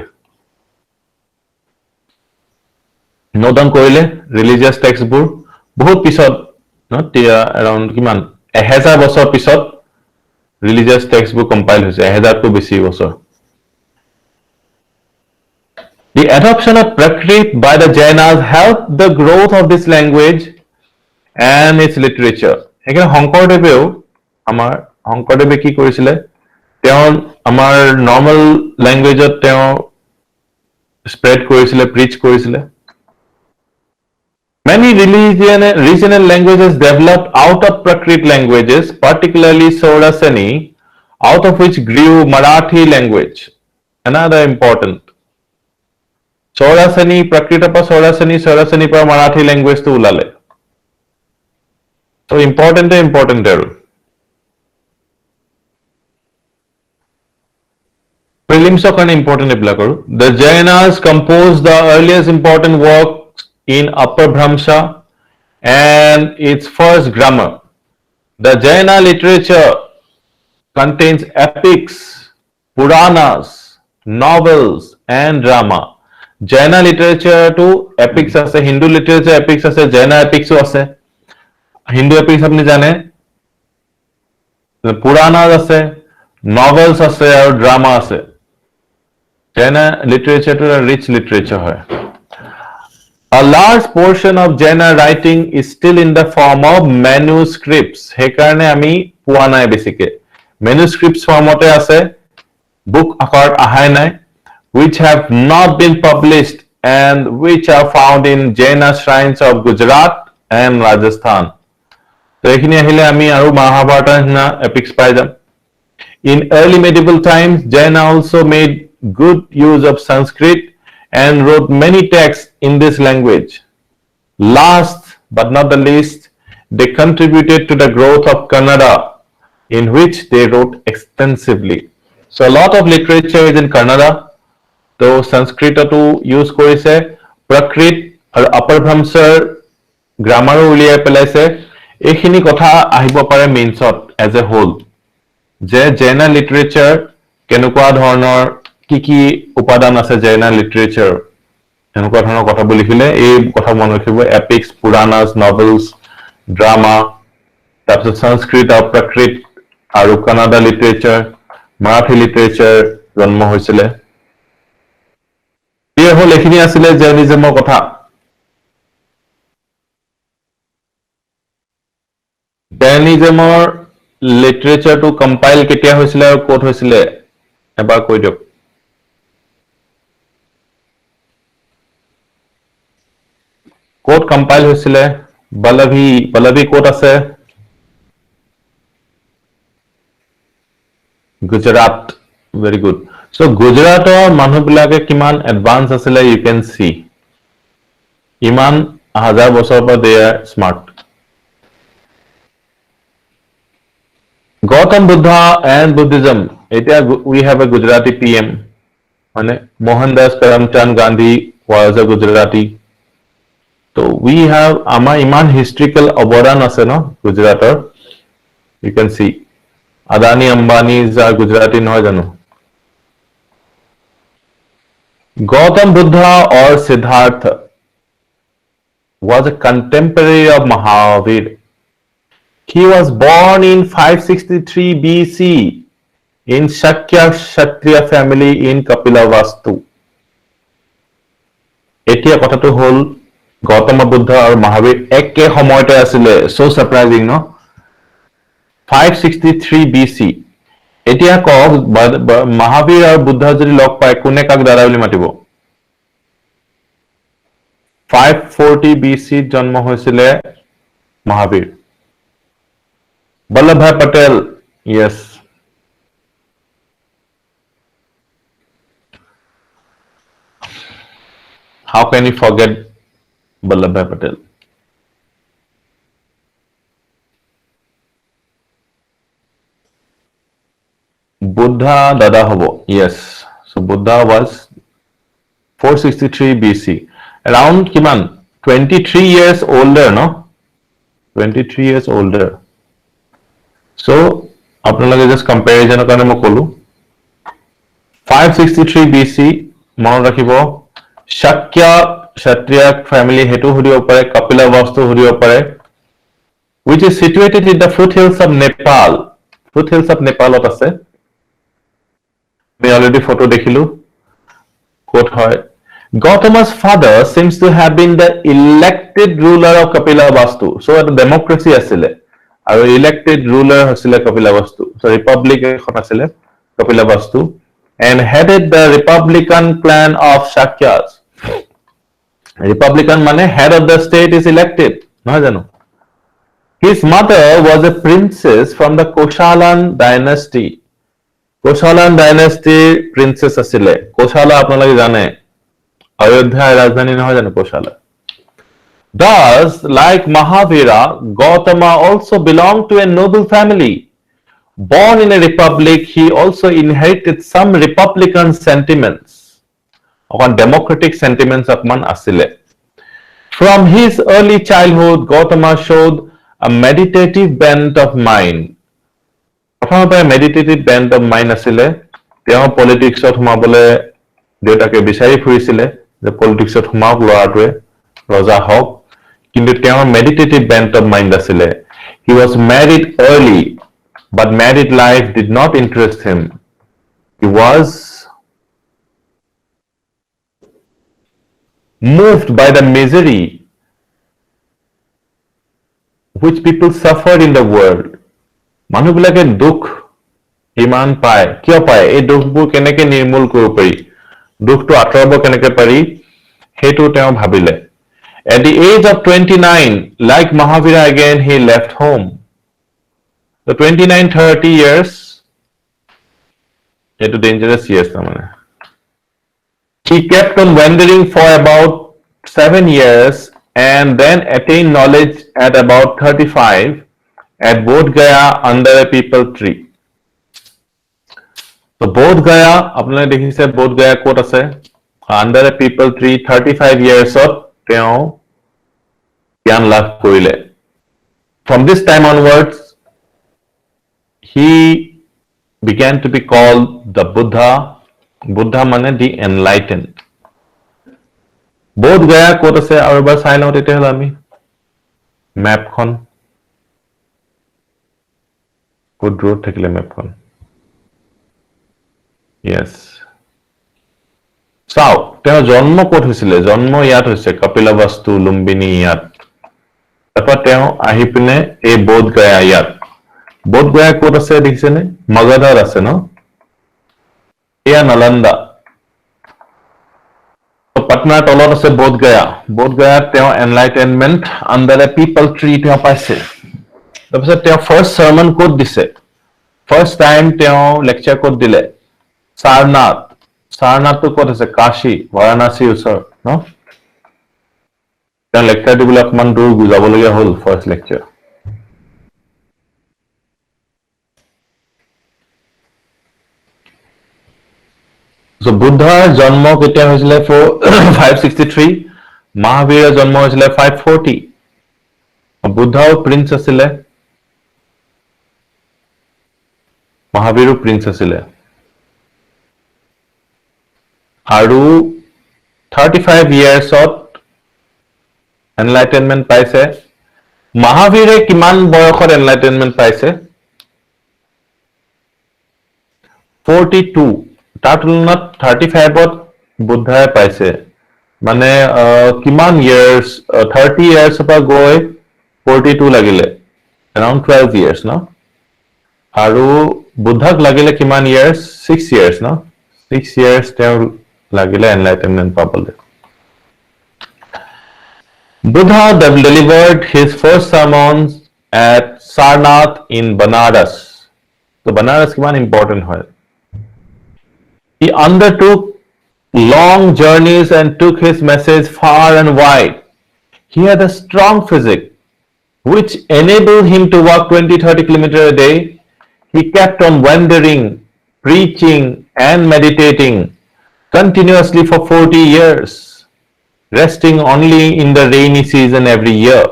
নোট ডাউন কৰিলে ৰিলিজিয়াছ টেক্সটবোৰ বহুত পিছত around কিমান 1000 বছৰ পিছত religious textbook compile হৈছে 1000 তো বেছি বছৰ The adoption of Prakrit by the Jainas helped the growth of this language and its literature. এখানে শংকৰদেৱেও আমাৰ শংকৰদেৱে কি কৰিছিলে তেওঁ আমাৰ নৰ্মাল ল্যাঙ্গুৱেজত তেওঁ স্প্ৰেড কৰিছিলে প্ৰিচ কৰিছিলে Many regional languages developed out of Prakrit languages, particularly Saurasani, out of which grew Marathi language. Another important. Saurasani, Prakrita pa Saurasani, Saurasani pa Marathi language to ulale. So important there. Prelims are important. The Jainas composed the earliest important works in Upper Brahmsha and its first grammar. The Jaina literature contains epics, Puranas, novels, and drama. Jaina literature to epics ase, Hindu literature epics ase, Jaina epics ase. Hindu epics apni jane, Puranas ase, novels ase, aur drama ase. Jaina literature to a rich literature hai. A large portion of Jaina writing is still in the form of manuscripts. Hekarne ami puwa nai basically. Manuscripts formote ase, book akar ahai nai, which have not been published and which are found in Jaina shrines of Gujarat and Rajasthan. So ekhini ahile ami aru Mahabharata na epics pai jam. In early medieval times, Jaina also made good use of Sanskrit and wrote many texts in this language. Last but not the least, they contributed to the growth of Kannada, in which they wrote extensively. So a lot of literature is in Kannada. So Sanskrit to use korise, Prakrit or Upper Brahmsar grammar uliyai pelaise. Ekhini kotha ahibo pare mainsot as a whole. Je Jaina literature kenukwa dhornor কি উপাদান আছে জাইনা literature এনেকুৱা ধৰণৰ কথাবোৰ লিখিলে এই কথা মনত ৰাখিব এপিক্স পুৰাণাস নভেলছ ড্ৰামা তাৰপিছত সংস্কৃত আৰু প্ৰাকৃত আৰু কানাডা লিটাৰেচাৰ মাৰাঠী লিটাৰেচাৰ জন্ম হৈছিলে এই হল এখিনি আছিল জৈনিজমৰ কথা জৈনিজমৰ লিটাৰেচাৰটো কম্পাইল কেতিয়া হৈছিল আৰু ক'ত হৈছিল এবাৰ কৈ দিয়ক Code compile হৈছিলে Balavi code আছে Gujarat very good so Gujarat মানুহ বিলাকে কিমান advance আছিলে you can see ইমান হাজাৰ বছৰ পৰা they are smart Gautam Buddha and Buddhism এতিয়া we have a Gujarati PM মানে Mohandas Karamchand Gandhi was a Gujarati So we have ama iman historical অবদান আছে no Gujarator you can see Adani Ambani are Gujarati নহয় জানো Gautam Buddha or Siddhartha was a contemporary of Mahavira he was born in 563 BC in Shakya Kshatriya family in Kapilavastu etia কথাটো হল Gautama Buddha or Mahavir ekke samoyte asile so surprising no 563 BC etia ko Mahavir or Buddha jodi log pai kune kak dara boli matibo 540 BC janmo hoisile Mahavir Vallabhbhai Patel yes how can you forget Vallabhbhai Patel Buddha Dada hobo yes so Buddha was 463 BC around kiman 23 years older no 23 years older so আপোনালোকে just comparison কাৰণে মই কলো 563 BC মনত ৰাখিব Shakya, Kshatriya family hetu hudibo pare, Kapila Vastu hudibo pare, which is situated in the foothills of Nepal. Foothills of Nepal ase. We already photo dekhilu. Quote hoy. Gautama's father seems to have been the elected ruler of Kapila Vastu. So a democracy asile. Our elected ruler hasile Kapila Vastu. So republic ekhon asile Kapila Vastu, and headed the Republican clan of Shakyas. Republican mane head of the state is elected. No jano. His mother was a princess from the Koshalan dynasty. Koshalan dynasty princess asile. Koshala apnalage jane. Ayodhya rajdhani nohoy jano Koshala. Thus, like Mahavira, Gautama also belonged to a noble family. Born in a republic, he also inherited some republican sentiments. Okon democratic sentiments akman asile. From his early childhood, Gautama showed a meditative bent of mind. Prothom pore meditative bent of mind asile. Teo politics ot humabole deutake bichari furisile je politics ot humaok loratue roja hok, kintu teo meditative bent of mind asile. He was married early, but married life did not interest him. He was moved by the misery which people suffered in the world. Manubilake dukh iman paয়, কিয় পায়, এই দুখবোৰ কেনেকে নিৰ্মূল কৰিব পাৰি, দুখটো আঁতৰাব কেনেকে পাৰি, সেইটো তেওঁ ভাবিলে. At the age of 29, like Mahavira again, he left home. So 29-30 years, it's dangerous years. He kept on wandering for about 7 years and then attained knowledge at about 35 at Bodh Gaya under a peepal tree. So Bodh Gaya, apnale dekhise Bodh Gaya kot ase, under a peepal tree, 35 years ot teo gyan labh korile. From this time onwards, he began to be called the Buddha. Buddha mane the enlightened. Bodh Gaya kot ase aru ebar sai lao tete hol ami map khon kot road thakile map khon. Yes. Sao teo jonmo kot hoisile, jonmo yat hoise Kapila Vastu Lumbini yat. Tapor teo ahi pine ei Bodh Gaya yat. Bodh Gaya kot ase dekhise ne, Magadhar ase no, eya Nalanda. So Patna tolot ase Bodh Gaya. Bodh Gaya teo enlightenment under a peepal tree teo paise. Tapos teo first sermon kot dise, first time teo lecture kot dile Sarnath. Sarnath to kot ase Kashi, Varanasi usor no. Teo lecture dibole akman dur gujabologia hol first lecture. So Buddha জন্ম কেতিয়া হৈছিলে 563, Mahavira জন্ম হৈছিলে 540. Buddha prince asile, Mahavira prince asile. Aru 35 years ot enlightenment paise. Mahavira kiman boyokhor enlightenment paise? 42. তাৰ তুলনাত 35ত বুদ্ধাই পাইছে, মানে কিমান ইয়াৰ্স, 30 ইয়াৰ্স পৰা গৈ 42 লাগিলে, around 12 years no, আৰু বুদ্ধাক লাগিলে কিমান ইয়াৰ্স, 6 years no, 6 years তেওঁ লাগিলে enlightenment পাবলে. Buddha delivered his first sermons at Sarnath in Banaras. So Banaras kiman important হয়. He undertook long journeys and took his message far and wide. He had a strong physique, which enabled him to walk 20-30 kilometers a day. He kept on wandering, preaching and meditating continuously for 40 years, resting only in the rainy season every year.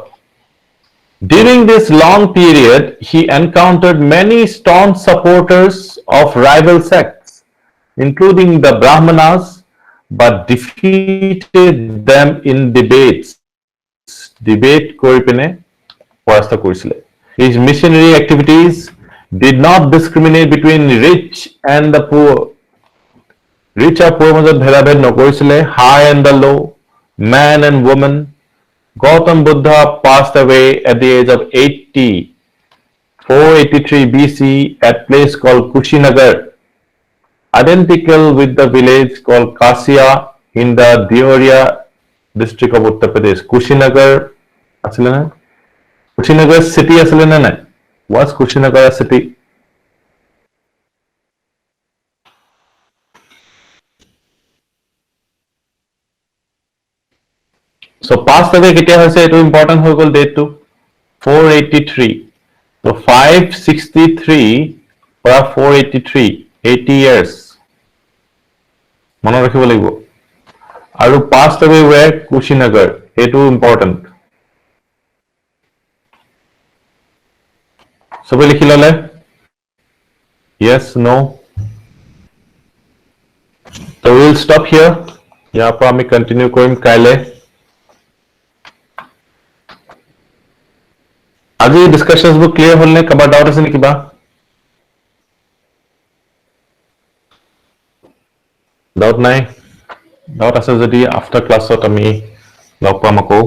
During this long period, he encountered many staunch supporters of rival sects, including the Brahmanas, but defeated them in debates. Debate কৰি পিনে পৰাস্ত কৰিছিলে. His missionary activities did not discriminate between rich and the poor. Rich আৰু poor মাজত ভেদাভেদ নকৰিছিলে. High and the low, man and woman. Gautam Buddha passed away at the age of 80, 483 BC at a place called Kushinagar, identical with the village called Kasia in the Deoria district of Uttar Pradesh. Kushinagar asile na? Kushinagar city asile na na? Was Kushinagar a city? So passed away কেতিয়া হৈছে এইটো important হৈ গ'ল date টো 483. So 563 পৰা 483, 80 years. মনত ৰাখিব লাগিব. আৰু passed away where? Kushinagar. এইটো important. সবে লিখি ললে? Yes, no. So we will stop here. ইয়াৰ পৰা আমি continue কৰিম কাইলৈ. আজি ডিসকাশনস বোৰ ক্লিয়াৰ হ'ল নে? কাবাৰ ডাউট আছে নেকি কিবা? ডাউট নাই? ডাউট আছে যদি আফটাৰ ক্লাছত আমি লগ পাম আকৌ.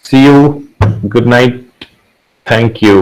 See you. Good night. Thank you.